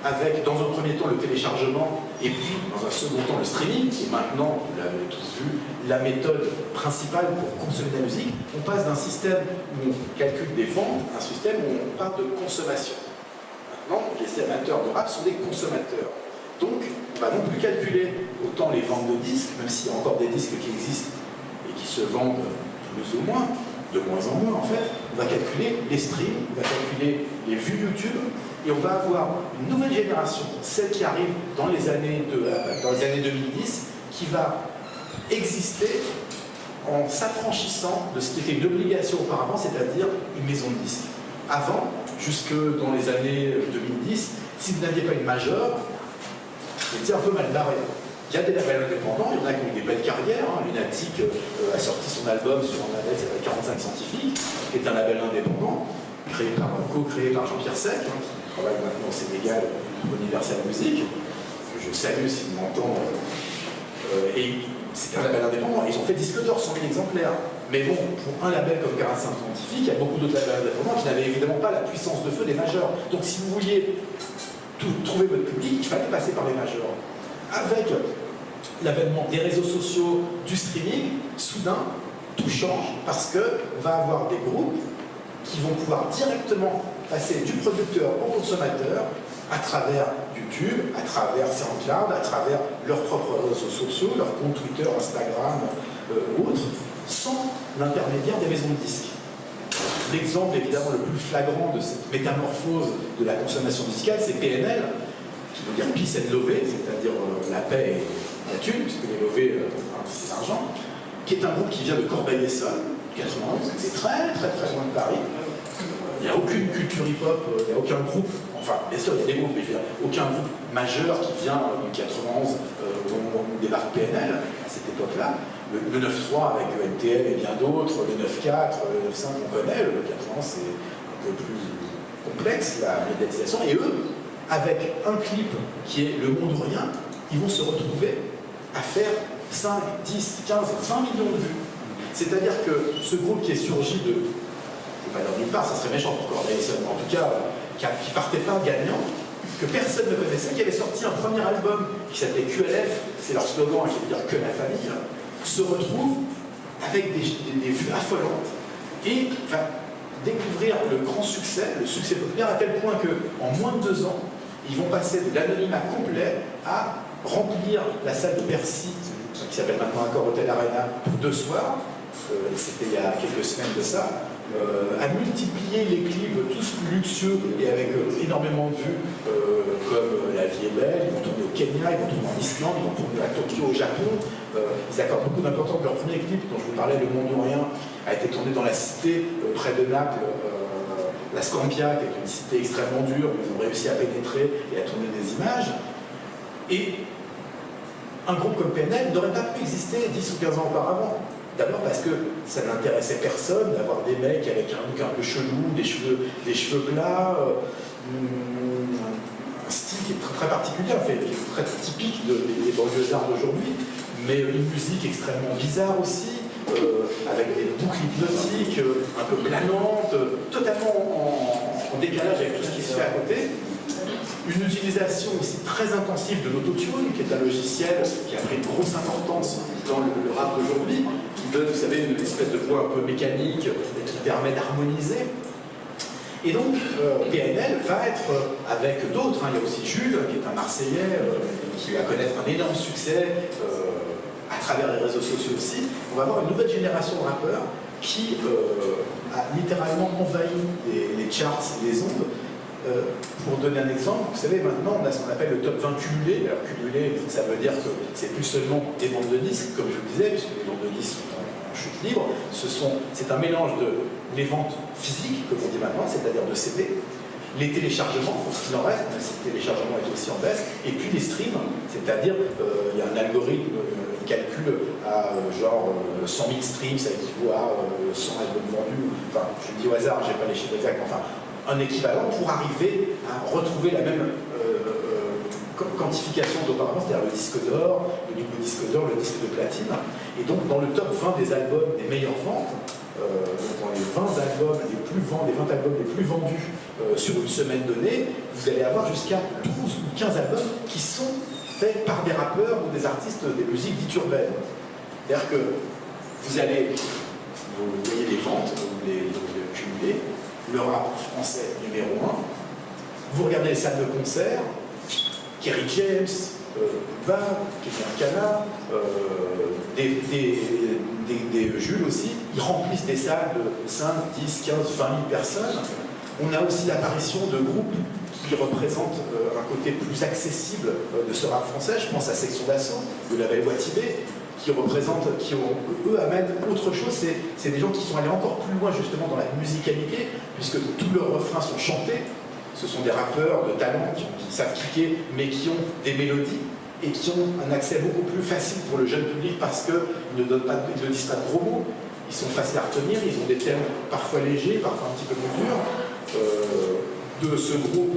avec dans un premier temps le téléchargement et puis dans un second temps le streaming, qui est maintenant, vous l'avez tous vu, la méthode principale pour consommer de la musique, on passe d'un système où on calcule des ventes à un système où on parle de consommation. Maintenant, les amateurs de rap sont des consommateurs. Donc, on va non plus calculer autant les ventes de disques, même s'il y a encore des disques qui existent et qui se vendent plus ou moins, de moins en moins en fait, on va calculer les streams, on va calculer les vues YouTube, et on va avoir une nouvelle génération, celle qui arrive dans les années 2010, qui va exister en s'affranchissant de ce qui était une obligation auparavant, c'est-à-dire une maison de disques. Avant, jusque dans les années 2010, si vous n'aviez pas une majeure, vous étiez un peu mal barré. Il y a des labels indépendants, il y en a qui ont eu des belles carrières. Lunatic a sorti son album sur un label qui s'appelle 45 Scientifiques, qui est un label indépendant, co-créé par Jean-Pierre Sec, qui travaille maintenant au Sénégal pour Universal Music. Je salue s'il m'entend. Et c'est un label indépendant. Ils ont fait disque d'or, 100 000 exemplaires. Mais bon, pour un label comme 45 Scientifiques, il y a beaucoup d'autres labels indépendants qui n'avaient évidemment pas la puissance de feu des majeurs. Donc si vous vouliez trouver votre public, il fallait passer par les majeurs. Avec l'avènement des réseaux sociaux, du streaming, soudain, tout change parce qu'on va avoir des groupes qui vont pouvoir directement passer du producteur au consommateur à travers YouTube, à travers SoundCloud, à travers leurs propres réseaux sociaux, leurs comptes Twitter, Instagram, autres, sans l'intermédiaire des maisons de disques. L'exemple évidemment le plus flagrant de cette métamorphose de la consommation musicale, c'est PNL, qui veut dire Peace and Love, c'est-à-dire la paix et la thune, puisque les lové, c'est l'argent, qui est un groupe qui vient de Corbeil-Essonnes, 91, c'est très loin de Paris. Il n'y a aucune culture hip-hop, il n'y a aucun groupe, enfin, bien sûr, il y a des groupes, mais il n'y a aucun groupe majeur qui vient de 91 au moment où débarque PNL, à cette époque-là. le 9.3 avec MTL et bien d'autres, le 9.4, le 9.5 on connaît, le 4.1 c'est un peu plus complexe la médiatisation, et eux, avec un clip qui est Le Monde ou Rien, ils vont se retrouver à faire 5, 10, 15, 20 millions de vues. C'est-à-dire que ce groupe qui est surgi de, je ne vais pas dire nulle part, ça serait méchant pour Cornelis, mais en tout cas, qui partait pas gagnant, que personne ne connaissait, qui avait sorti un premier album qui s'appelait QLF, c'est leur slogan qui veut dire que la famille, se retrouve avec des vues affolantes. Et enfin, découvrir le grand succès, le succès populaire, à tel point qu'en moins de 2 ans, ils vont passer de l'anonymat complet à remplir la salle de Bercy, qui s'appelle maintenant Accor Hotel Arena, pour 2 soirs, c'était il y a quelques semaines de ça, à multiplier les clips tous plus luxueux et avec énormément de vues, comme La vie est belle. Ils vont tourner au Kenya, ils vont tourner en Islande, ils vont tourner à Tokyo, au Japon. Ils accordent beaucoup d'importance. Leur premier clip, dont je vous parlais, Le Monde ou Rien, a été tourné dans la cité près de Naples, la Scampia, qui est une cité extrêmement dure, où ils ont réussi à pénétrer et à tourner des images. Et un groupe comme PNL n'aurait pas pu exister 10 ou 15 ans auparavant. D'abord parce que ça n'intéressait personne d'avoir des mecs avec un look un peu chelou, des cheveux plats, un style qui est très, très particulier, en fait, qui est très typique des banlieusards d'aujourd'hui, mais une musique extrêmement bizarre aussi, avec des boucles hypnotiques, un peu planantes, totalement en décalage avec tout ce qui se fait à côté. Une utilisation aussi très intensive de l'autotune, qui est un logiciel qui a pris une grosse importance dans le rap d'aujourd'hui, qui donne, vous savez, une espèce de voix un peu mécanique et qui permet d'harmoniser. Et donc, PNL va être avec d'autres, il y a aussi Jules, qui est un Marseillais, qui va connaître un énorme succès à travers les réseaux sociaux aussi. On va avoir une nouvelle génération de rappeurs qui a littéralement envahi les charts et les ondes. Pour donner un exemple, vous savez, maintenant on a ce qu'on appelle le top 20 cumulé. Alors cumulé, ça veut dire que c'est plus seulement des ventes de disques, comme je vous le disais, puisque les ventes de disques sont en chute libre. C'est un mélange de les ventes physiques, comme on dit maintenant, c'est-à-dire de CD, les téléchargements, pour ce qu'il en reste, mais ce téléchargement est aussi en baisse, et puis les streams, c'est-à-dire il y a un algorithme qui calcule à genre 100 000 streams, ça équivaut à 100 albums vendus, enfin je dis au hasard, je n'ai pas les chiffres exacts, enfin un équivalent pour arriver à retrouver la même quantification d'auparavant, c'est-à-dire le disque d'or, le double disque d'or, le disque de platine. Et donc dans le top 20 des albums des meilleures ventes, dans les 20 albums les plus vendus sur une semaine donnée, vous allez avoir jusqu'à 12 ou 15 albums qui sont faits par des rappeurs ou des artistes des musiques dites urbaines. C'est-à-dire que vous voyez les ventes, vous les cumulez, le rap français numéro 1, vous regardez les salles de concert, Kerry James, Booba, Kévin Kana, des Jules aussi, ils remplissent des salles de 5, 10, 15, 20 000 personnes. On a aussi l'apparition de groupes qui représentent un côté plus accessible de ce rap français. Je pense à Section d'Assaut, le label Watibé, qui eux amènent autre chose. C'est des gens qui sont allés encore plus loin justement dans la musicalité, puisque tous leurs refrains sont chantés. Ce sont des rappeurs de talent qui savent kicker, mais qui ont des mélodies et qui ont un accès beaucoup plus facile pour le jeune public parce qu'ils ne disent pas de gros mots, ils sont faciles à retenir, ils ont des thèmes parfois légers, parfois un petit peu plus durs. De ce groupe,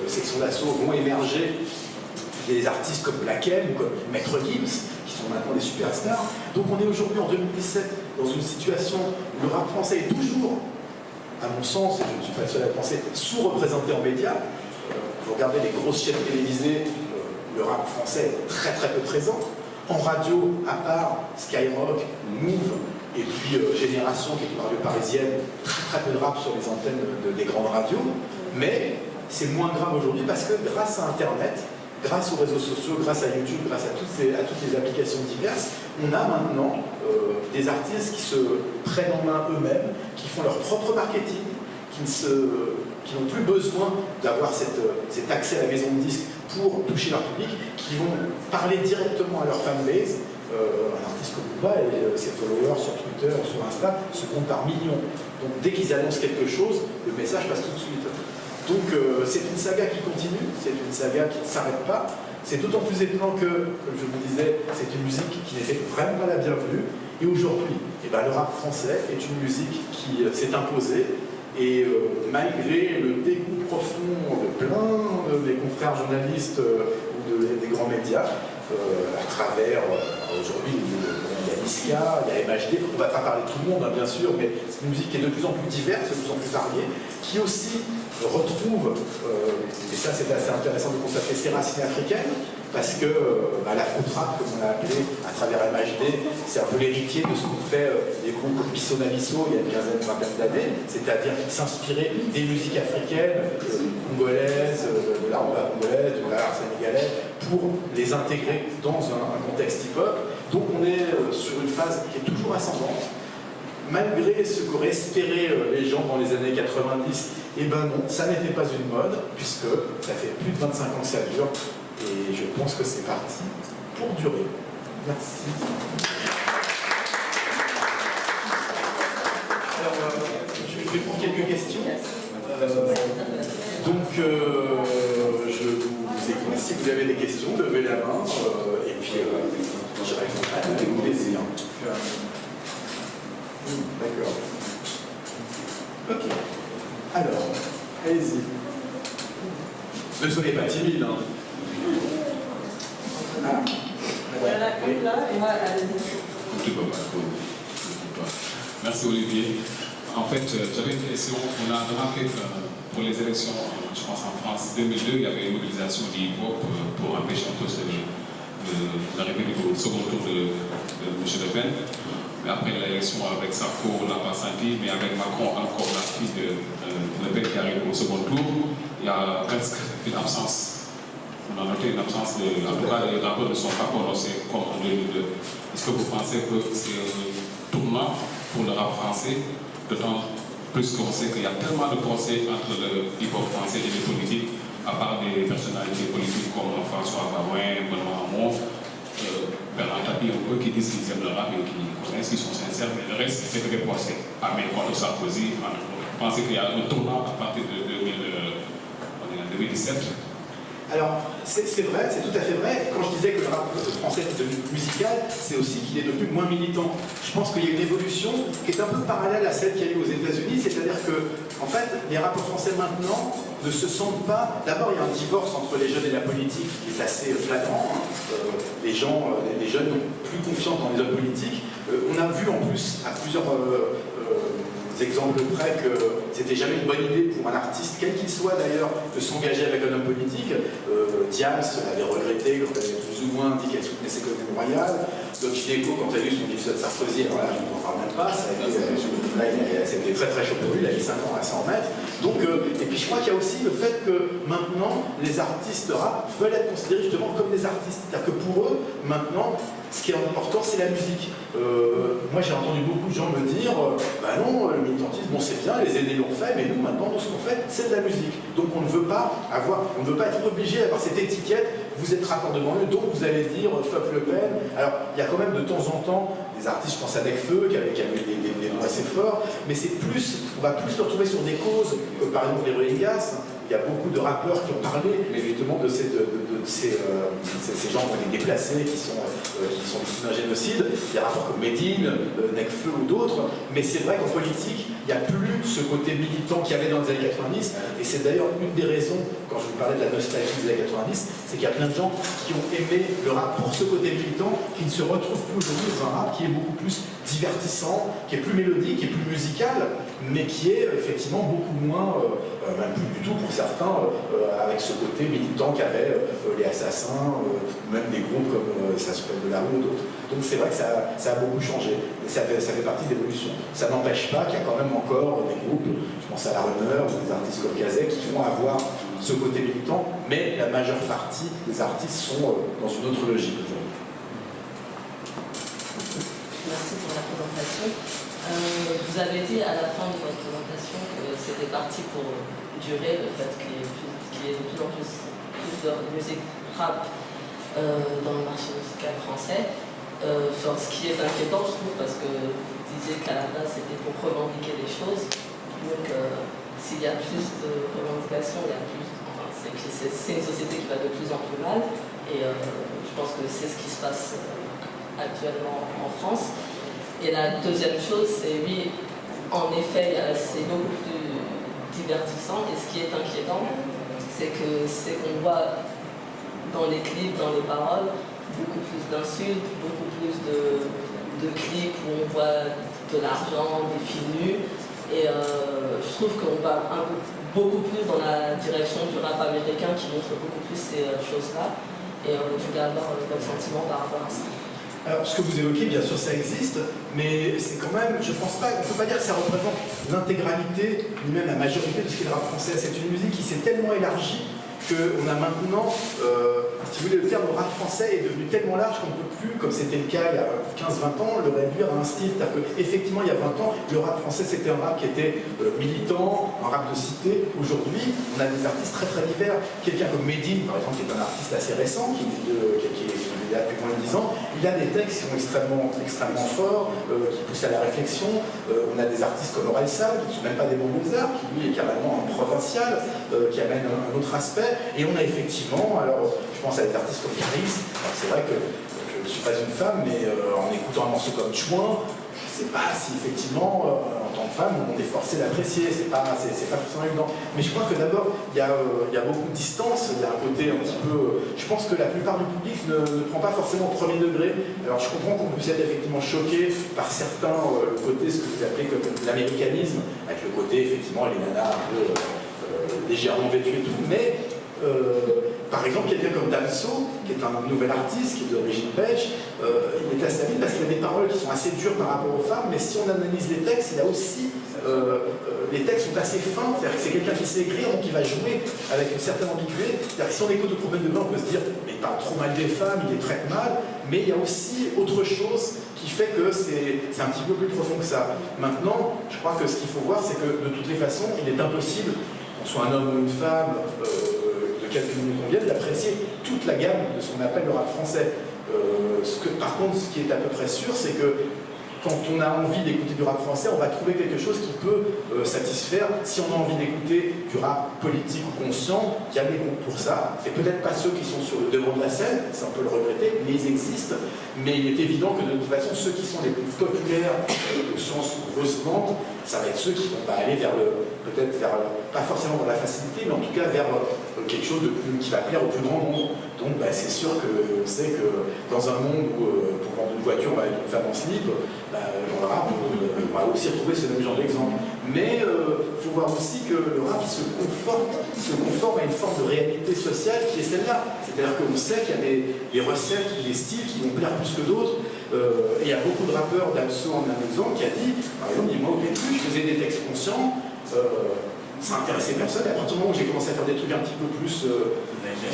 Section d'Assaut, vont émerger des artistes comme Black M ou comme Maître Gims, qui sont maintenant des superstars. Donc on est aujourd'hui en 2017 dans une situation où le rap français est toujours, à mon sens, et je ne suis pas le seul à le penser, sous-représenté en médias. Vous regardez les grosses chaînes télévisées, le rap français est très très peu présent. En radio, à part Skyrock, Move, et puis Génération, qui est une radio parisienne, très peu de rap sur les antennes des grandes radios. Mais c'est moins grave aujourd'hui parce que grâce à Internet, grâce aux réseaux sociaux, grâce à YouTube, grâce à toutes les applications diverses, on a maintenant des artistes qui se prennent en main eux-mêmes, qui font leur propre marketing, qui n'ont plus besoin d'avoir cet accès à la maison de disques pour toucher leur public, qui vont parler directement à leur fanbase. Un artiste comme Booba et ses followers sur Twitter, sur Insta, se comptent par millions. Donc dès qu'ils annoncent quelque chose, le message passe tout de suite. Donc c'est une saga qui continue, c'est une saga qui ne s'arrête pas, C'est d'autant plus étonnant que, comme je vous disais, c'est une musique qui n'était vraiment pas la bienvenue. Et aujourd'hui, le rap français est une musique qui s'est imposée. Et malgré le dégoût profond de plein de mes confrères journalistes ou des grands médias, à travers, aujourd'hui, il y a Niska, il y a MHD, on ne va pas parler de tout le monde, hein, bien sûr, mais c'est une musique qui est de plus en plus diverse, de plus en plus variée, qui aussi retrouve, et ça c'est assez intéressant de constater, ses racines africaines, parce que l'afro-trap, comme on l'a appelé à travers MHD, c'est un peu l'héritier de ce qu'ont fait les groupes comme Bisso Naviso il y a une quinzaine, vingtaine d'années, c'est-à-dire qu'ils s'inspiraient des musiques africaines, congolaises, de la rumba congolaise, de la sénégalaise, pour les intégrer dans un contexte hip-hop. Donc on est sur une phase qui est toujours ascendante. Malgré ce qu'auraient espéré les gens dans les années 90, eh ben non, ça n'était pas une mode, puisque ça fait plus de 25 ans que ça dure, et je pense que c'est parti pour durer. Merci. Alors, je vais prendre quelques questions. Je vous écoute. Si vous avez des questions, levez la main, et puis je répondrai avec plaisir. D'accord. Ok. Alors, allez-y. Ne soyez pas timide, hein. Ah. Voilà, là, et moi, allez-y. Merci Olivier. En fait, j'avais une question. On a remarqué que pour les élections, je pense en France 2002, il y avait une mobilisation du hip-hop pour empêcher un peu l'arrivée au second tour de M. Le Pen. Mais après l'élection avec Sarko, on n'a pas senti, mais avec Macron, encore la fille de Le Pen qui arrive au second tour, il y a presque une absence. On a noté une absence de. En tout cas, les rapports ne sont pas prononcés comme en 2002. Est-ce que vous pensez que c'est un tournant pour le rap français, d'autant plus qu'on sait qu'il y a tellement de procès entre le hip-hop français et les politiques, à part des personnalités politiques comme François Barouin, Benoît Hamon, Bernard Tapie, eux qui disent qu'ils aiment le rap et qui connaissent, qui sont sincères, mais le reste, c'est que des procès. Amé contre Sarkozy, vous pensez qu'il y a un tournant à partir de 2017? Alors, c'est vrai, c'est tout à fait vrai. Quand je disais que le rap français est devenu musical, c'est aussi qu'il est devenu moins militant. Je pense qu'il y a une évolution qui est un peu parallèle à celle qu'il y a eu aux États-Unis, c'est-à-dire que, en fait, les rappeurs français maintenant ne se sentent pas. D'abord, il y a un divorce entre les jeunes et la politique qui est assez flagrant. Les jeunes n'ont plus confiance dans les hommes politiques. On a vu en plus à plusieurs exemples près que c'était jamais une bonne idée pour un artiste, quel qu'il soit d'ailleurs, de s'engager avec un homme politique. Diams l'avait regretté quand elle avait plus ou moins dit qu'elle soutenait ses communes royales. Doc Gineco, quand elle a eu son livre de Sarkozy, alors là je ne m'en parle même pas, c'était très très chaud pour lui, il a mis 5 ans à s'en remettre. Donc, et puis je crois qu'il y a aussi le fait que maintenant les artistes rap veulent être considérés justement comme des artistes. C'est-à-dire que pour eux, maintenant, ce qui est important, c'est la musique. Moi, j'ai entendu beaucoup de gens me dire bah non, le militantisme, bon, c'est bien, les aînés l'ont fait, mais nous, maintenant, tout ce qu'on fait, c'est de la musique. Donc, on ne veut pas être obligé d'avoir cette étiquette. Vous êtes rappeur de banlieue, donc vous allez dire fuck Le Pen. Alors, il y a quand même de temps en temps des artistes, je pense à Nekfeu, qui avait des noms assez forts, mais c'est plus, on va plus se retrouver sur des causes, comme par exemple les Rohingyas. Il y a beaucoup de rappeurs qui ont parlé, mais justement de ces gens qui ont été déplacés, qui sont victimes d'un génocide. Il y a des rappeurs comme Medine, Nekfeu ou d'autres, mais c'est vrai qu'en politique, il n'y a plus ce côté militant qu'il y avait dans les années 90, et c'est d'ailleurs une des raisons, quand je vous parlais de la nostalgie des années 90, c'est qu'il y a plein de gens qui ont aimé le rap pour ce côté militant, qui ne se retrouvent plus aujourd'hui dans un rap qui est beaucoup plus divertissant, qui est plus mélodique, qui est plus musical, mais qui est effectivement beaucoup moins, même plus du tout pour certains, avec ce côté militant qu'avaient les Assassins, même des groupes comme ça s'appelle de la rue ou d'autres. Donc c'est vrai que ça a beaucoup changé, et ça fait partie de l'évolution. Ça n'empêche pas qu'il y a quand même encore des groupes, je pense à la Runner, des artistes comme Kazek, qui vont avoir ce côté militant, mais la majeure partie des artistes sont dans une autre logique aujourd'hui. Merci pour la présentation. Vous avez dit à la fin de votre présentation que c'était parti pour durer, le fait qu'il y ait de plus en plus de musique rap dans le marché musical français. Ce qui est inquiétant, je trouve, parce que vous disiez qu'à la base c'était pour revendiquer les choses. Donc s'il y a plus de revendications, il y a plus. Enfin, c'est une société qui va de plus en plus mal. Et je pense que c'est ce qui se passe actuellement en France. Et la deuxième chose, c'est oui, en effet, c'est beaucoup plus divertissant. Et ce qui est inquiétant, c'est qu'on voit dans les clips, dans les paroles, beaucoup plus d'insultes, beaucoup plus de clips où on voit de l'argent, des filles nues. Et je trouve qu'on va beaucoup plus dans la direction du rap américain qui montre beaucoup plus ces choses-là. Et je voulais avoir votre sentiment par rapport à ça. Alors, ce que vous évoquez, bien sûr, ça existe, mais c'est quand même, je pense pas, on ne peut pas dire que ça représente l'intégralité, ni même la majorité de ce qu'est le rap français. C'est une musique qui s'est tellement élargie qu'on a maintenant, si vous voulez, le terme rap français est devenu tellement large qu'on ne peut plus, comme c'était le cas il y a 15-20 ans, le réduire à un style. C'est-à-dire qu'effectivement, il y a 20 ans, le rap français, c'était un rap qui était militant, un rap de cité. Aujourd'hui, on a des artistes très très divers. Quelqu'un comme Medine, par exemple, qui est un artiste assez récent, qui est là depuis moins de 10 ans, il a des textes qui sont extrêmement forts, qui poussent à la réflexion. On a des artistes comme Orelsan, qui ne sont même pas des bons beaux-arts, qui lui est carrément un provincial, qui amène un autre aspect. Et on a effectivement, alors je pense à des artistes comme Caris, c'est vrai que je ne suis pas une femme, mais en écoutant un morceau comme Chouin, je ne sais pas si effectivement, en tant que femme, on est forcé d'apprécier, c'est pas forcément évident. Mais je crois que d'abord, il y a beaucoup de distance, il y a un côté un petit peu... Je pense que la plupart du public ne prend pas forcément au premier degré. Alors je comprends qu'on puisse être effectivement choqué par certains, le côté, ce que vous appelez comme l'américanisme, avec le côté, effectivement, les nanas un peu légèrement vêtues et tout, mais... par exemple, quelqu'un comme Damso, qui est un nouvel artiste, qui est d'origine belge, il est assez habile parce qu'il a des paroles qui sont assez dures par rapport aux femmes, mais si on analyse les textes, il y a aussi... les textes sont assez fins, c'est-à-dire que c'est quelqu'un qui sait écrire, donc il va jouer avec une certaine ambiguïté. C'est-à-dire que si on écoute au problème de blanc, on peut se dire mais il parle trop mal des femmes, il les traite mal, mais il y a aussi autre chose qui fait que c'est un petit peu plus profond que ça. Maintenant, je crois que ce qu'il faut voir, c'est que de toutes les façons, il est impossible, qu'on soit un homme ou une femme, quelques minutes qu'on vienne, d'apprécier toute la gamme de ce qu'on appelle le rap français. Par contre, ce qui est à peu près sûr, c'est que quand on a envie d'écouter du rap français, on va trouver quelque chose qui peut satisfaire. Si on a envie d'écouter du rap politique ou conscient, il y a des groupes pour ça. C'est peut-être pas ceux qui sont sur le devant de la scène, ça on peut le regretter, mais ils existent. Mais il est évident que de toute façon, ceux qui sont les plus populaires, au sens où se vendent, ça va être ceux qui vont aller vers peut-être vers, pas forcément dans la facilité, mais en tout cas vers quelque chose de plus, qui va plaire au plus grand nombre. Donc c'est sûr qu'on sait que dans un monde où pour vendre une voiture, on va être une femme en slip, dans le rap, on va aussi retrouver ce même genre d'exemple. Mais il faut voir aussi que le rap se conforme à une forme de réalité sociale qui est celle-là. C'est-à-dire qu'on sait qu'il y a des recettes, des styles qui vont plaire plus que d'autres. Et il y a beaucoup de rappeurs, Damso en un exemple, qui a dit, par exemple, moi au début, je faisais des textes conscients, ça intéressait personne, et à partir du moment où j'ai commencé à faire des trucs un petit peu plus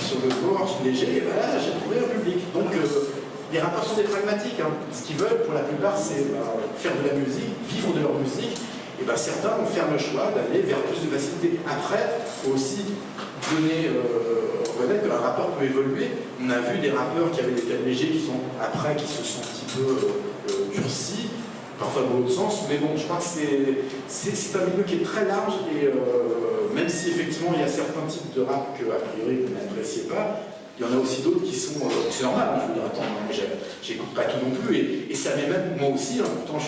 sur le gorge, léger, et voilà, j'ai trouvé un public. Donc les rappeurs sont des pragmatiques, hein. Ce qu'ils veulent pour la plupart, c'est faire de la musique, vivre de leur musique, et certains vont faire le choix d'aller vers plus de facilité. Après, il faut aussi donner, reconnaître que un rappeur peut évoluer. On a vu des rappeurs qui avaient des thèmes légers qui se sont un petit peu durcis, parfois dans l'autre sens, mais bon, je crois que c'est un milieu qui est très large et même si effectivement il y a certains types de rap que a priori vous n'appréciez pas, il y en a aussi d'autres qui sont, c'est normal, hein, je veux dire, attends, j'écoute pas tout non plus, et ça m'est même, moi aussi, hein, pourtant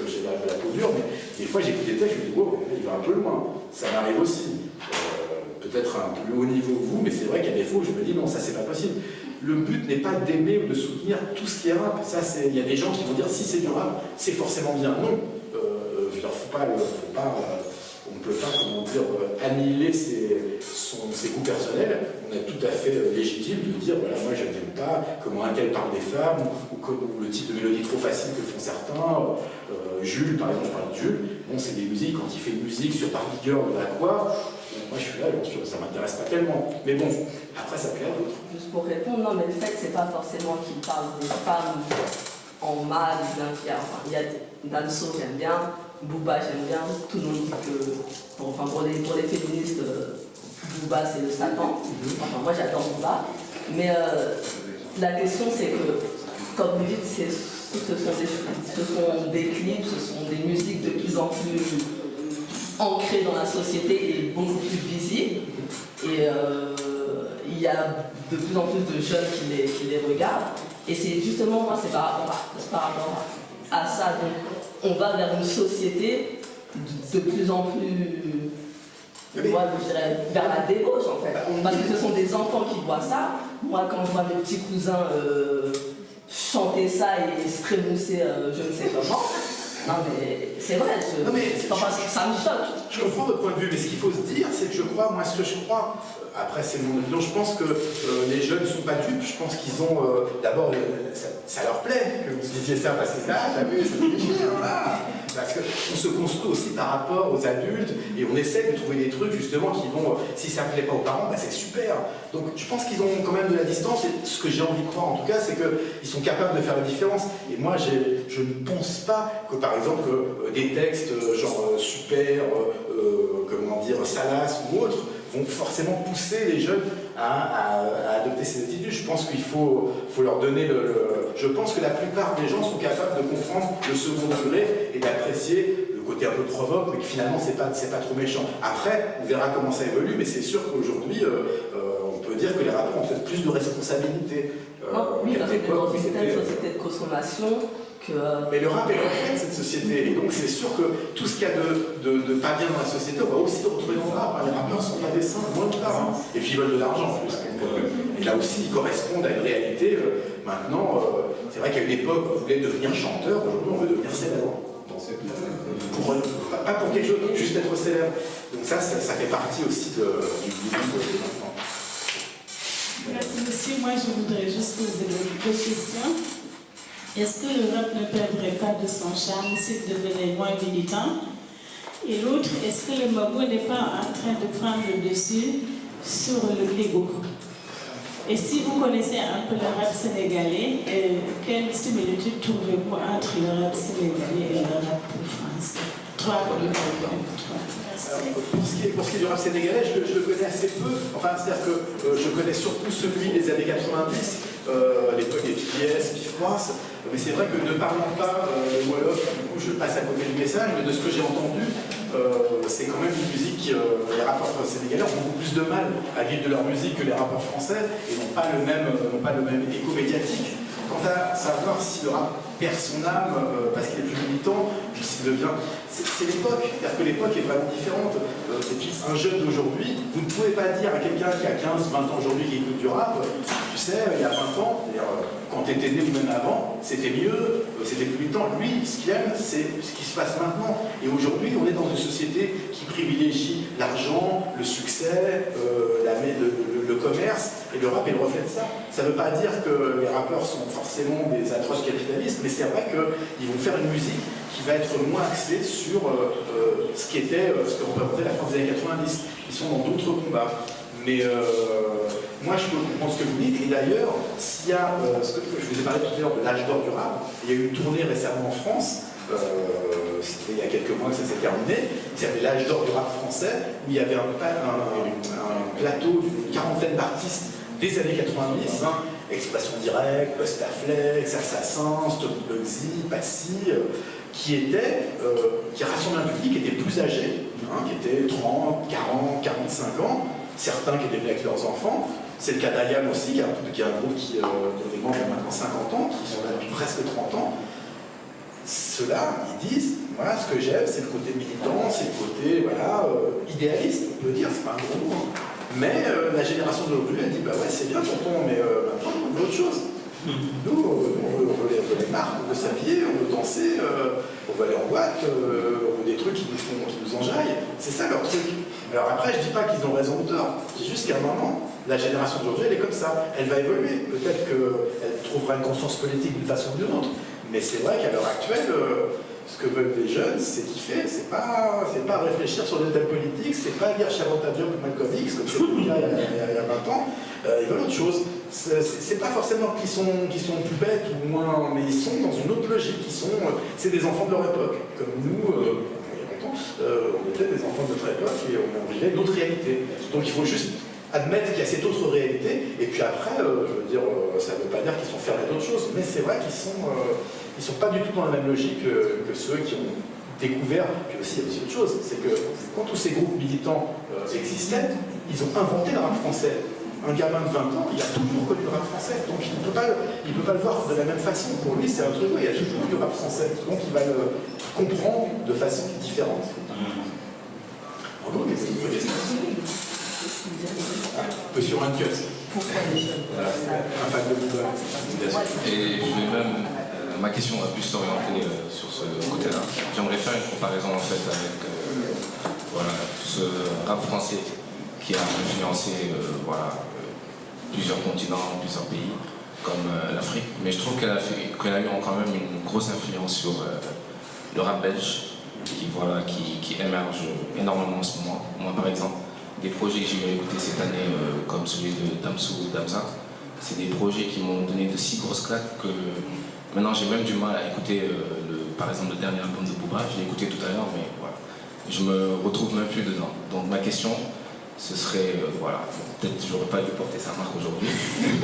j'ai la peau dure, mais des fois j'écoute des textes, je me dis, wow, il va un peu loin, ça m'arrive aussi. Peut-être un plus haut niveau que vous, mais c'est vrai qu'il y a des fois où je me dis non, ça c'est pas possible. Le but n'est pas d'aimer ou de soutenir tout ce qui est rap. Il y a des gens qui vont dire si c'est du rap, c'est forcément bien. Non, on ne peut pas, comment dire, annihiler ses goûts personnels. On est tout à fait légitime de dire voilà, moi je n'aime pas comment un tel parle des femmes ou le type de mélodie trop facile que font certains. Jules, par exemple, je parle de Jules. Bon, c'est des musiques, quand il fait une musique sur Barbie Girl ou la quoi. Moi je suis là, ça m'intéresse pas tellement. Mais bon, après ça plaît à d'autres. Juste pour répondre, non, mais le fait, c'est pas forcément qu'il parle des femmes en mal, bien qu'il y a. Enfin, il y a Damso, j'aime bien, Booba, j'aime bien. Tout le monde dit que. Pour les féministes, Booba, c'est le Satan. Enfin, moi j'adore Booba. Mais la question, c'est que, comme vous dites, ce sont des clips, ce sont des musiques de plus en plus ancrée dans la société et beaucoup plus visible. il y a de plus en plus de jeunes qui les regardent. Et c'est justement, moi, c'est par rapport à ça. Donc, on va vers une société de plus en plus, moi, je dirais, vers la débauche, en fait. Parce que ce sont des enfants qui voient ça. Moi, quand je vois mes petits cousins chanter ça et se trémousser, je ne sais comment. Non mais c'est vrai, ça me choque. Je comprends votre point de vue, mais ce qu'il faut se dire, c'est que je crois, moi ce que je crois, après c'est mon opinion, je pense que les jeunes ne sont pas dupes, je pense qu'ils ont, d'abord, ça leur plaît que vous disiez ça, parce que là, t'as vu, ça fait chier, voilà. Parce qu'on se construit aussi par rapport aux adultes, et on essaie de trouver des trucs justement qui vont, si ça ne plaît pas aux parents, bah, c'est super. Donc je pense qu'ils ont quand même de la distance, et ce que j'ai envie de croire en tout cas, c'est qu'ils sont capables de faire la différence. Et moi, je ne pense pas que par exemple des textes genre super, comment dire, salaces ou autres, vont forcément pousser les jeunes à adopter ces attitudes. Je pense qu'il faut leur donner Je pense que la plupart des gens sont capables de comprendre le second degré et d'apprécier le côté un peu provoque, mais que finalement c'est pas trop méchant. Après, on verra comment ça évolue, mais c'est sûr qu'aujourd'hui, on peut dire que les rappeurs ont peut-être plus de responsabilités. Oui, parce que dans une société de consommation, mais le rap est reflet de cette société, et donc c'est sûr que tout ce qu'il y a de pas bien dans la société, on va aussi le retrouver dans le rap. Les rappeurs sont pas des saints, loin de là, et puis ils veulent de l'argent en plus. Et là aussi, ils correspondent à une réalité. Maintenant, c'est vrai qu'à une époque, on voulait devenir chanteur, aujourd'hui on veut devenir célèbre. Pas pour quelque chose, juste être célèbre. Donc ça fait partie aussi du monde des enfants. Merci monsieur, moi je voudrais juste poser deux questions. Est-ce que le rap ne perdrait pas de son charme s'il devenait moins militant? Et l'autre, est-ce que le mabo n'est pas en train de prendre le dessus sur l'ego? Et si vous connaissez un peu le rap sénégalais, quelle similitude trouvez-vous entre le rap sénégalais et le rap français? Pour ce qui est du rap sénégalais, je le connais assez peu. Enfin, c'est-à-dire que je connais surtout celui des années 90, l'époque des PIS, Pifroisse. Mais c'est vrai que ne parlant pas le Wolof, du coup je passe à côté du message, mais de ce que j'ai entendu, c'est quand même une musique, les rappeurs sénégalais ont beaucoup plus de mal à vivre de leur musique que les rappeurs français et n'ont pas le même écho médiatique. Quant à savoir si le rap perd son âme parce qu'il est plus militant, puis s'il devient... C'est l'époque, c'est-à-dire que l'époque est vraiment différente. Et puis un jeune d'aujourd'hui, vous ne pouvez pas dire à quelqu'un qui a 15, 20 ans aujourd'hui qui écoute du rap, tu sais, il y a 20 ans, quand tu étais né ou même avant, c'était mieux, c'était plus militant. Lui, ce qu'il aime, c'est ce qui se passe maintenant. Et aujourd'hui, on est dans une société qui privilégie l'argent, le succès, le commerce, et le rap est le reflet de ça. Ça ne veut pas dire que les rappeurs sont forcément des atroces capitalistes, mais c'est vrai qu'ils vont faire une musique qui va être moins axée sur ce que représentait la France des années 90. Ils sont dans d'autres combats. Mais moi, je peux comprendre ce que vous dites. Et d'ailleurs, s'il y a ce que je vous ai parlé tout à l'heure de l'âge d'or du rap, il y a eu une tournée récemment en France. C'était il y a quelques mois que ça s'est terminé. Il y avait l'âge d'or du rap français, où il y avait un plateau d'une quarantaine d'artistes des années 90, Expression Directe, Bustaflex, Assassin, Stop Bugsy, Passy, qui rassemblaient un public qui était plus âgé, qui était 30, 40, 45 ans, certains qui étaient venus avec leurs enfants. C'est le cas d'Ayam aussi, qui est un groupe qui dont les membres ont maintenant 50 ans, qui sont là depuis presque 30 ans. Ceux-là, ils disent, voilà, ce que j'aime, c'est le côté militant, c'est le côté, idéaliste, on peut dire, c'est pas un gros mot. Mais la génération d'aujourd'hui, elle dit, bah ouais, c'est bien tonton, mais maintenant, on veut autre chose. Nous, on veut les marques, on veut s'habiller, on veut danser, on veut aller en boîte, on veut des trucs qui nous enjaillent. C'est ça leur truc. Alors après, je dis pas qu'ils ont raison ou tort. Je dis juste qu'à un moment, la génération d'aujourd'hui, elle est comme ça. Elle va évoluer. Peut-être qu'elle trouvera une conscience politique d'une façon ou d'une autre. Mais c'est vrai qu'à l'heure actuelle, ce que veulent les jeunes, c'est kiffer, c'est pas réfléchir sur des thèmes politiques, c'est pas lire Charlotte Diop ou Malcolm X, comme c'était le cas il y a 20 ans. Ils veulent autre chose. C'est pas forcément qu'ils sont plus bêtes ou moins, mais ils sont dans une autre logique. C'est des enfants de leur époque. Comme nous, il y a longtemps, on était des enfants de notre époque et on vivait une autre réalité. Donc il faut juste admettre qu'il y a cette autre réalité, et puis après, je veux dire, ça ne veut pas dire qu'ils sont fermés d'autres choses, mais c'est vrai qu'ils sont pas du tout dans la même logique que ceux qui ont découvert. Puis aussi, il y a aussi autre chose, c'est que quand tous ces groupes militants existaient, ils ont inventé le rap français. un gamin de 20 ans, il a toujours connu le rap français, donc il ne peut pas le voir de la même façon. Pour lui, c'est un truc, il y a toujours du rap français, donc il va le comprendre de façon différente. En gros, qu'est-ce qu'il faut dire? Un peu sur un cut. Voilà, un fan de Booba. Et je vais même, ma question va plus s'orienter sur ce côté-là. J'aimerais faire une comparaison en fait avec voilà, ce rap français qui a influencé plusieurs continents, plusieurs pays, comme l'Afrique. Mais je trouve qu'elle a eu quand même une grosse influence sur le rap belge qui émerge énormément en ce moment. Moi par exemple, des projets que j'ai eu à écouter cette année, comme celui de Damso ou Damza, c'est des projets qui m'ont donné de si grosses claques que maintenant j'ai même du mal à écouter, par exemple, le dernier album de Booba. Je l'ai écouté tout à l'heure, mais voilà, je me retrouve même plus dedans. Donc ma question, ce serait, voilà, peut-être j'aurais pas dû porter sa marque aujourd'hui,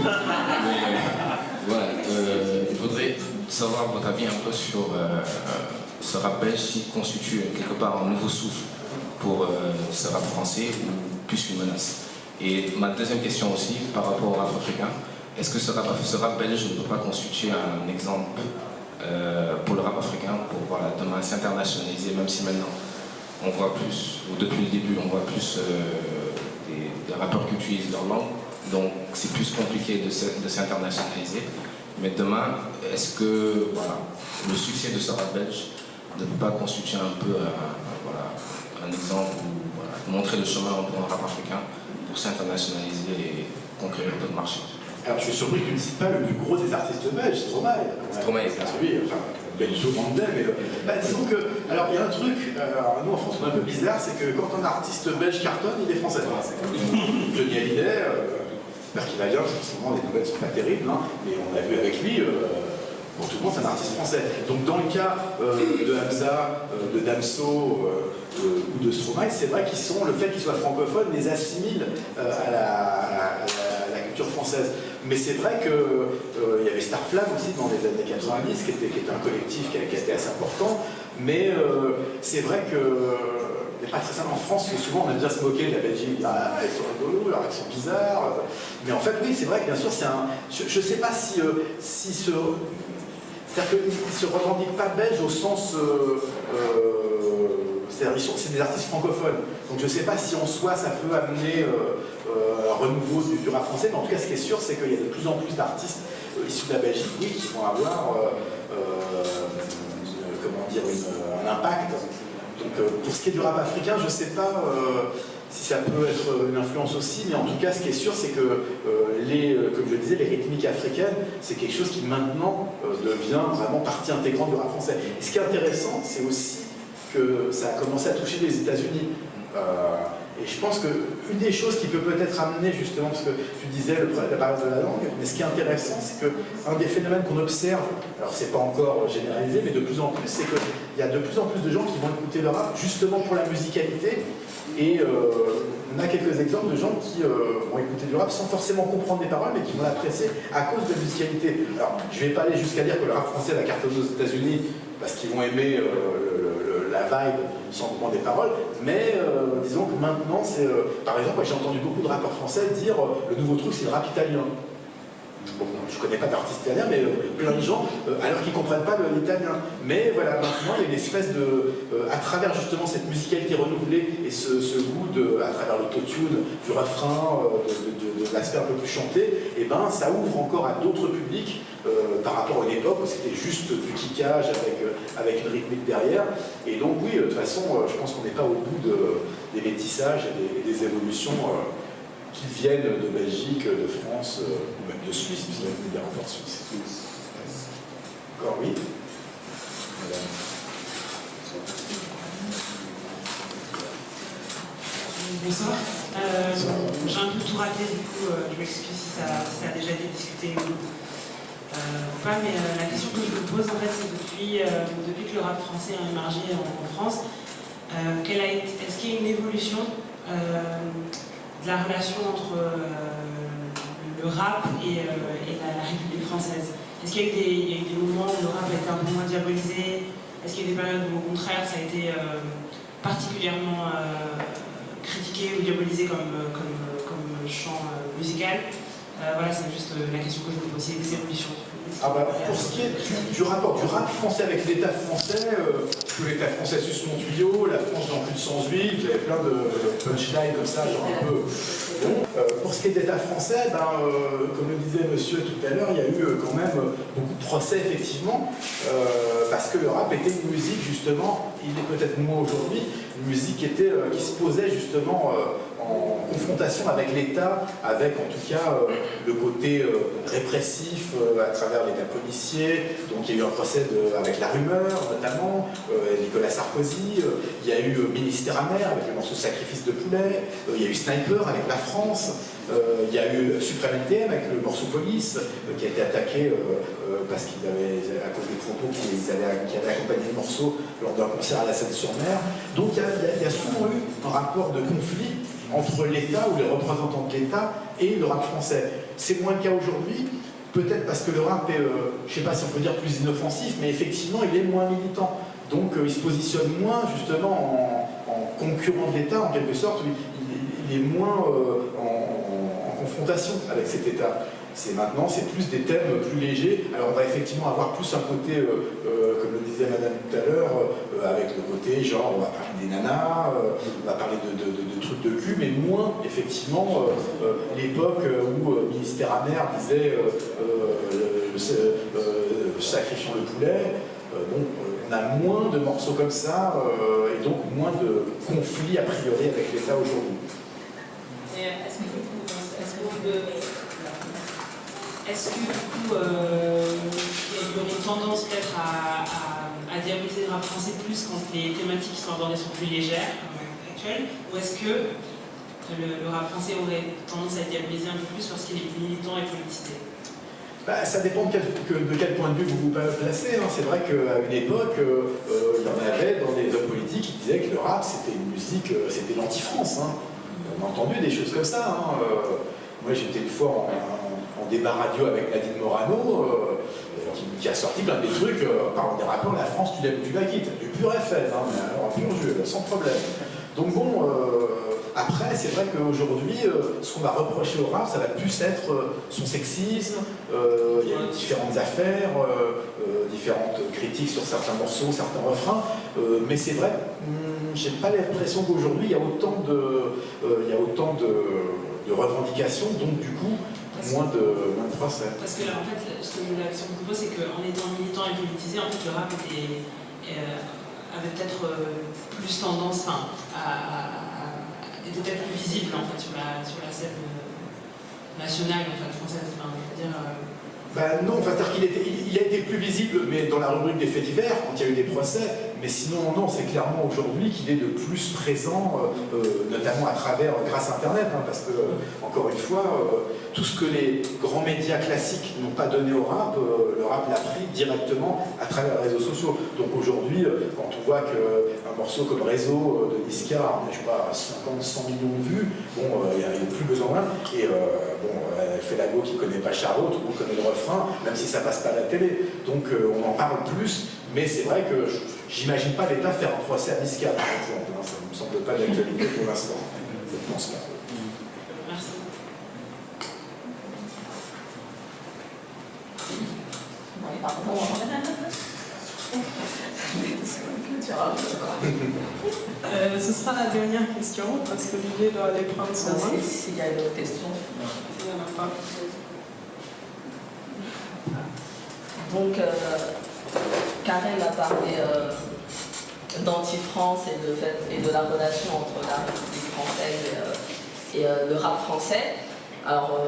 mais voilà, il faudrait savoir votre avis un peu sur ce rap belge qui constitue quelque part un nouveau souffle pour ce rap français ou plus une menace. Et ma deuxième question aussi, par rapport au rap africain, est-ce que ce rap belge ne peut pas constituer un exemple pour le rap africain pour demain s'internationaliser, même si maintenant on voit plus, ou depuis le début, on voit plus des rappeurs qui utilisent leur langue, donc c'est plus compliqué de s'internationaliser. Mais demain, est-ce que le succès de ce rap belge ne peut pas constituer un peu un exemple ou montrer le chemin pour un rap africain pour s'internationaliser et conquérir d'autres marchés? Alors je suis surpris que tu ne cites pas le plus gros des artistes belges, Stromae. Stromae, c'est celui, enfin, Benjo Mandel, mais disons que, alors il y a un truc, nous en France on est un peu bizarre, c'est que quand un artiste belge cartonne, il est français. Johnny Hallyday, j'espère qu'il va bien, parce que les nouvelles ne sont pas terribles, hein, mais on a vu avec lui, pour tout le monde c'est un artiste français. Donc dans le cas de Hamza, de Damso ou de Stromae, c'est vrai qu'ils sont, le fait qu'ils soient francophones les assimile à la culture française. Mais c'est vrai qu'il y avait Starflame aussi dans les années 90, qui était un collectif qui était assez important. Mais c'est vrai que n'est pas très simple en France, parce que souvent on aime bien se moquer de la Belgique, ils sont rigolos, leurs accents bizarres. Mais en fait, oui, c'est vrai que bien sûr, c'est un. Je ne sais pas si c'est-à-dire qu'ils ne se revendiquent pas belges au sens. C'est des artistes francophones. Donc je ne sais pas si en soi ça peut amener un renouveau du rap français, mais en tout cas ce qui est sûr, c'est qu'il y a de plus en plus d'artistes issus de la Belgique, oui, qui vont avoir un impact. Donc pour ce qui est du rap africain, je ne sais pas si ça peut être une influence aussi, mais en tout cas ce qui est sûr, c'est que comme je le disais, les rythmiques africaines, c'est quelque chose qui maintenant devient vraiment partie intégrante du rap français. Et ce qui est intéressant, c'est aussi que ça a commencé à toucher les États-Unis. Et je pense qu'une des choses qui peut peut-être amener, justement, parce que tu disais la barrière de la langue, mais ce qui est intéressant, c'est qu'un des phénomènes qu'on observe, alors c'est pas encore généralisé, mais de plus en plus, c'est qu'il y a de plus en plus de gens qui vont écouter le rap justement pour la musicalité. Et on a quelques exemples de gens qui vont écouter du rap sans forcément comprendre les paroles, mais qui vont l'apprécier à cause de la musicalité. Alors, je vais pas aller jusqu'à dire que le rap français va cartonner aux États-Unis parce qu'ils vont aimer la vibe sans comprendre des paroles, mais disons que maintenant, c'est par exemple, j'ai entendu beaucoup de rappeurs français dire le nouveau truc, c'est le rap italien. Bon, je ne connais pas d'artistes italiens, mais plein de gens, alors qu'ils ne comprennent pas l'italien. Mais voilà, maintenant, il y a une espèce de... à travers justement cette musicalité renouvelée et ce goût, à travers l'autotune, du refrain, de l'aspect un peu plus chanté, et ben, ça ouvre encore à d'autres publics par rapport à une époque où c'était juste du kickage avec une rythmique derrière. Et donc oui, de toute façon, je pense qu'on n'est pas au bout des métissages et des évolutions qui viennent de Belgique, de France, ou même de Suisse, puisqu'il y a des rapports suisses. Encore oui. Madame. Bonsoir. J'ai un peu tout raté, du coup, je m'excuse si ça a déjà été discuté ou pas, mais la question que je me pose, en fait, c'est depuis que le rap français a émergé en France, est-ce qu'il y a une évolution de la relation entre le rap et la République française? Est-ce qu'il y a eu des moments où le rap a été un peu moins diabolisé? Est-ce qu'il y a des périodes où au contraire ça a été particulièrement critiqué ou diabolisé comme le champ musical. Voilà, c'est juste la question que je me pose, c'est des évolutions. Ah bah, pour ce qui est du rapport du rap français avec l'État français, que l'État français suce mon tuyau, la France dans plus de 100 huiles, vous avez plein de punchlines comme ça, genre un peu. Bon, pour ce qui est de l'État français, comme le disait monsieur tout à l'heure, il y a eu quand même beaucoup de procès effectivement, parce que le rap était une musique justement, il est peut-être moins aujourd'hui, une musique qui se posait justement en confrontation avec l'État, avec en tout cas le côté répressif à travers l'État policier. Donc il y a eu un procès avec La Rumeur notamment, Nicolas Sarkozy, il y a eu Ministère amer avec le morceau Sacrifice de poulet, il y a eu Sniper avec La France, il y a eu Suprême NTM avec le morceau Police qui a été attaqué parce qu'il avait, à cause des propos qui avaient accompagné le morceau lors d'un concert à la Seine-sur-Mer. Donc il y a souvent eu un rapport de conflit entre l'État ou les représentants de l'État et le rap français. C'est moins le cas aujourd'hui, peut-être parce que le rap est, je ne sais pas si on peut dire plus inoffensif, mais effectivement il est moins militant. Donc il se positionne moins justement en concurrent de l'État en quelque sorte, il est moins en confrontation avec cet État. Maintenant, c'est plus des thèmes plus légers. Alors, on va effectivement avoir plus un côté, comme le disait madame tout à l'heure, avec le côté genre, on va parler des nanas, on va parler de trucs de cul, mais moins, effectivement, l'époque où Ministère amer disait sacrifions le poulet. On a moins de morceaux comme ça, et donc moins de conflits a priori avec l'État aujourd'hui. Est-ce que du coup, il y aurait une tendance peut-être à diaboliser le rap français plus quand les thématiques qui sont abordées sont plus légères, actuelles, ou est-ce que le rap français aurait tendance à diaboliser un peu plus lorsqu'il est militant et politisé? Ça dépend de quel point de vue vous vous placez. Hein. C'est vrai qu'à une époque, il y en avait dans les hommes politiques qui disaient que le rap c'était une musique, c'était l'anti-France. Hein. On a entendu des choses comme ça. Hein. Moi j'étais une fois en débat radio avec Nadine Morano, qui a sorti plein de trucs, parlant des rappeurs, la France tu l'aimes, tu la quittes. Du pur FM, hein, mais alors pur jeu, sans problème. Donc bon, après c'est vrai qu'aujourd'hui, ce qu'on va reprocher au rap, ça va plus être son sexisme, il y a différentes affaires, différentes critiques sur certains morceaux, certains refrains, mais c'est vrai, j'ai pas l'impression qu'aujourd'hui il y a autant de revendications, donc du coup, moins de procès. Parce que là, en fait, la question que je pose, c'est qu'en étant militant et politisé, en fait, le rap avait peut-être plus tendance, était peut-être plus visible en fait sur la scène nationale en fait, française. Non, c'est-à-dire qu'il a été plus visible, mais dans la rubrique des faits divers, quand il y a eu des procès, mais sinon, non, c'est clairement aujourd'hui qu'il est de plus présent, notamment grâce à Internet, hein, parce que, encore une fois, tout ce que les grands médias classiques n'ont pas donné au rap, le rap l'a pris directement à travers les réseaux sociaux. Donc aujourd'hui, quand on voit qu'un morceau comme Réseau de Niska, je sais pas, 50, 100 millions de vues, bon, il n'y a plus besoin d'un, et elle fait la go qui ne connaît pas Charo, tout le monde connaît le refrain, même si ça passe pas à la télé. Donc on en parle plus, mais c'est vrai que j'imagine pas l'État faire un procès à Niska, par exemple. Hein, ça ne me semble pas d'actualité pour l'instant. Je ne pense pas. Merci. Ce sera la dernière question, parce que l'idée doit aller prendre son temps. S'il y a une autre question. Il n'y en a pas. Donc, Karen a parlé d'anti-France et de la relation entre la République française et le rap français. Alors,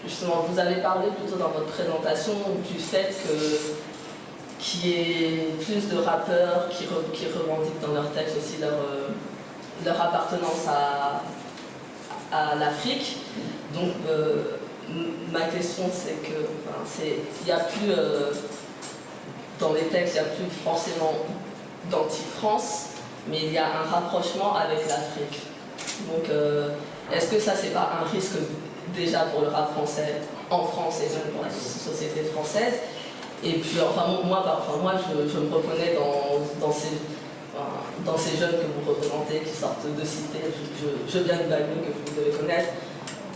justement, vous avez parlé plutôt dans votre présentation du fait qu'il y ait plus de rappeurs qui revendiquent dans leurs textes aussi leur appartenance à l'Afrique. Donc, ma question, c'est que il n'y a plus, dans les textes, il n'y a plus forcément d'anti-France, mais il y a un rapprochement avec l'Afrique. Donc, est-ce que ça, c'est pas un risque déjà pour le rap français en France et même pour la société française? Et puis, moi, je me reconnais dans ces... dans ces jeunes que vous représentez, qui sortent de cité, je viens de Bagneux, que vous devez connaître,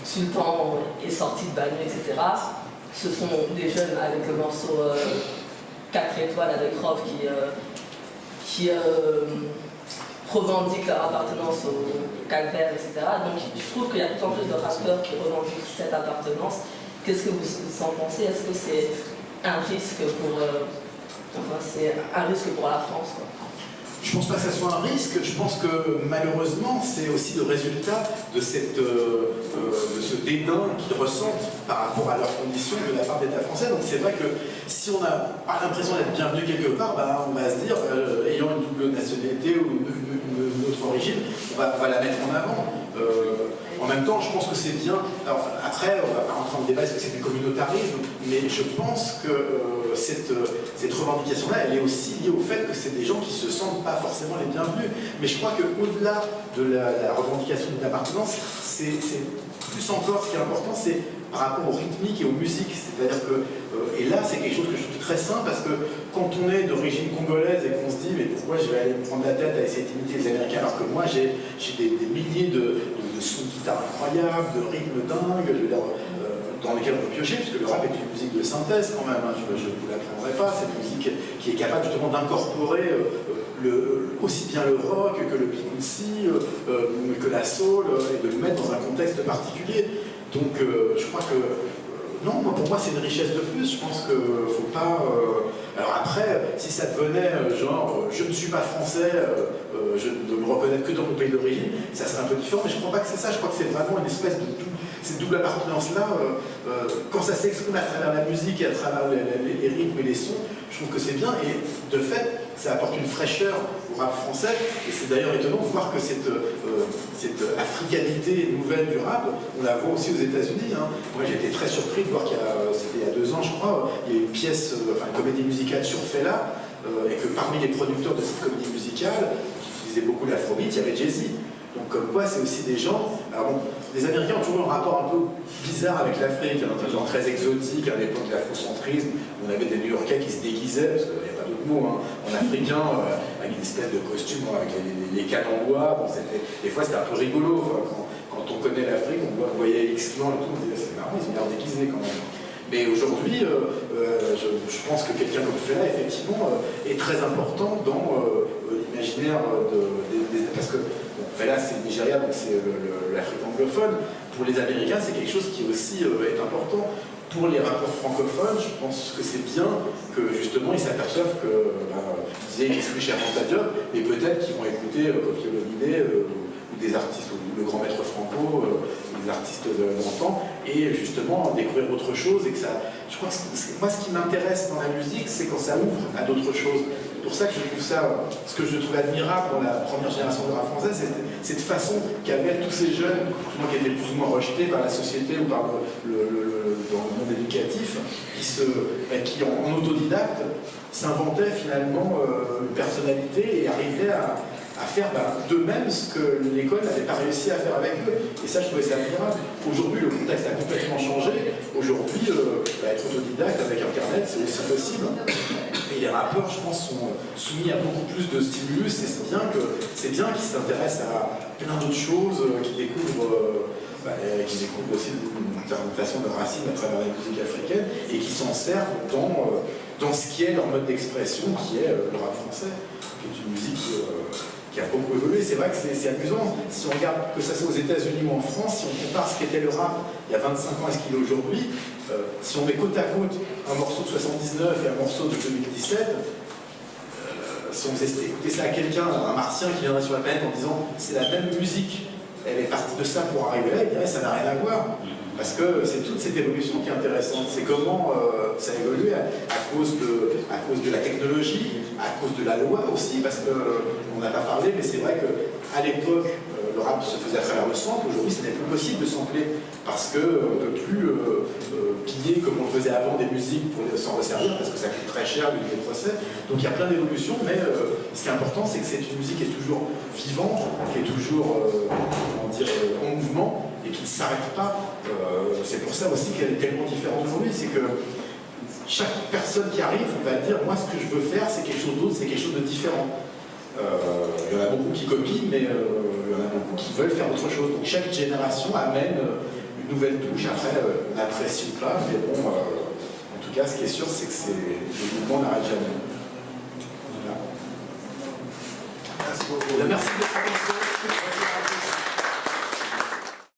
Sultan est sorti de Bagneux, etc. Ce sont des jeunes avec le morceau 4 étoiles avec Rof qui revendiquent leur appartenance au calvaire, etc. Donc je trouve qu'il y a de plus en plus de rappeurs qui revendiquent cette appartenance. Qu'est-ce que vous en pensez? Est-ce que c'est un risque pour... c'est un risque pour la France, quoi? Je ne pense pas que ça soit un risque, je pense que malheureusement c'est aussi le résultat de, de ce dédain qu'ils ressentent par rapport à leurs conditions de la part de l'État français. Donc c'est vrai que si on n'a pas l'impression d'être bienvenu quelque part, on va se dire, ayant une double nationalité ou une autre origine, on va la mettre en avant. En même temps, je pense que c'est bien. Alors, après, on ne va pas rentrer en débat est-ce que c'est du communautarisme, mais je pense que cette revendication-là, elle est aussi liée au fait que c'est des gens qui ne se sentent pas forcément les bienvenus. Mais je crois qu'au-delà de la revendication d'une appartenance, c'est plus encore ce qui est important, c'est par rapport aux rythmiques et aux musiques. C'est-à-dire que, et là, c'est quelque chose que je trouve très sain, parce que quand on est d'origine congolaise et qu'on se dit, mais pourquoi je vais aller me prendre la tête à essayer d'imiter les Américains, alors que moi, j'ai des milliers de sons de guitare incroyables, de rythmes dingues, je veux dire, dans lesquels on peut piocher, puisque le rap est une musique de synthèse quand même, je ne vous l'apprendrai pas, c'est une musique qui est capable justement d'incorporer aussi bien le rock que le bluesy, que la soul, et de le mettre dans un contexte particulier. Donc je crois que, non, pour moi c'est une richesse de plus, je pense qu'il ne faut pas... Alors après, si ça devenait genre, je ne suis pas français, je ne me reconnais que dans mon pays d'origine, ça serait un peu différent, mais je ne crois pas que c'est ça, je crois que c'est vraiment une espèce de cette double appartenance-là, quand ça s'exprime à travers la musique et à travers les rythmes et les sons, je trouve que c'est bien, et de fait, ça apporte une fraîcheur au rap français, et c'est d'ailleurs étonnant de voir que cette africanité nouvelle du rap, on la voit aussi aux États-Unis. Moi j'ai été très surpris de voir c'était il y a 2 ans je crois, il y a une pièce, une comédie musicale sur Fela, et que parmi les producteurs de cette comédie musicale, qui utilisaient beaucoup l'afrobeat, il y avait Jay-Z. Donc comme quoi c'est aussi des gens... Alors bon, les Américains ont toujours un rapport un peu bizarre avec l'Afrique, un genre très exotique, à l'époque de l'afrocentrisme, on avait des New-Yorkais qui se déguisaient, parce qu'il n'y a pas d'autre mot, en africain, avec une espèce de costume, avec les cannes en bois, des fois c'était un peu rigolo, quand on connaît l'Afrique, on voyait X-Clan et tout, on disait c'est marrant, ils ont l'air déguisés quand même. Mais aujourd'hui, je pense que quelqu'un comme Fela, effectivement, est très important dans l'imaginaire parce que Fela, c'est le Nigeria, donc c'est l'Afrique anglophone. Pour les Américains, c'est quelque chose qui aussi est important. Pour les rappeurs francophones, je pense que c'est bien que justement ils s'aperçoivent que, ils disent plus cher ta job, mais peut-être qu'ils vont écouter Koffi Olomide ou des artistes, ou le grand maître Franco, des artistes d'antan, et justement découvrir autre chose. Et que ça, je crois que moi, ce qui m'intéresse dans la musique, c'est quand ça ouvre à d'autres choses. C'est pour ça que je trouve ça, ce que je trouve admirable dans la première génération de rap français, c'est cette façon qu'avaient tous ces jeunes, qui étaient plus ou moins rejetés par la société ou par dans le monde éducatif, qui en autodidacte s'inventaient finalement une personnalité et arrivaient à faire d'eux-mêmes ce que l'école n'avait pas réussi à faire avec eux. Et ça, je trouvais ça admirable. Aujourd'hui, le contexte a complètement changé. Aujourd'hui, être autodidacte avec Internet, c'est aussi possible. Et les rappeurs, je pense, sont soumis à beaucoup plus de stimulus, et c'est bien qu'ils s'intéressent à plein d'autres choses, qu'ils découvrent aussi une façon de racine à travers la musique africaine, et qui s'en servent dans ce qui est leur mode d'expression, qui est le rap français, qui est une musique qui a beaucoup évolué. C'est vrai que c'est amusant, si on regarde que ça soit aux États-Unis ou en France, si on compare ce qu'était le rap il y a 25 ans et ce qu'il est aujourd'hui, si on met côte à côte un morceau de 79 et un morceau de 2017, si on faisait écouter ça à quelqu'un, un martien qui viendrait sur la planète en disant c'est la même musique, elle est partie de ça pour arriver là, il dirait ça n'a rien à voir. Parce que c'est toute cette évolution qui est intéressante. C'est comment ça a évolué à cause de la technologie, à cause de la loi aussi, parce qu'on n'a pas parlé, mais c'est vrai qu'à l'époque, le rap se faisait à travers le sample. Aujourd'hui, ce n'est plus possible de sampler, parce qu'on ne peut plus piller comme on le faisait avant des musiques pour s'en resservir, parce que ça coûte très cher, les procès. Donc il y a plein d'évolutions, mais ce qui est important, c'est que c'est une musique qui est toujours vivante, qui est toujours en mouvement, et qui ne s'arrête pas. C'est pour ça aussi qu'elle est tellement différente aujourd'hui, c'est que chaque personne qui arrive va dire moi ce que je veux faire c'est quelque chose d'autre, c'est quelque chose de différent. Il y en a beaucoup qui copient, mais il y en a beaucoup qui veulent faire autre chose. Donc chaque génération amène une nouvelle touche. Après, on apprécie ou pas, mais bon, en tout cas, ce qui est sûr, c'est que le mouvement n'arrête jamais. Voilà. Merci beaucoup. Merci de votre attention.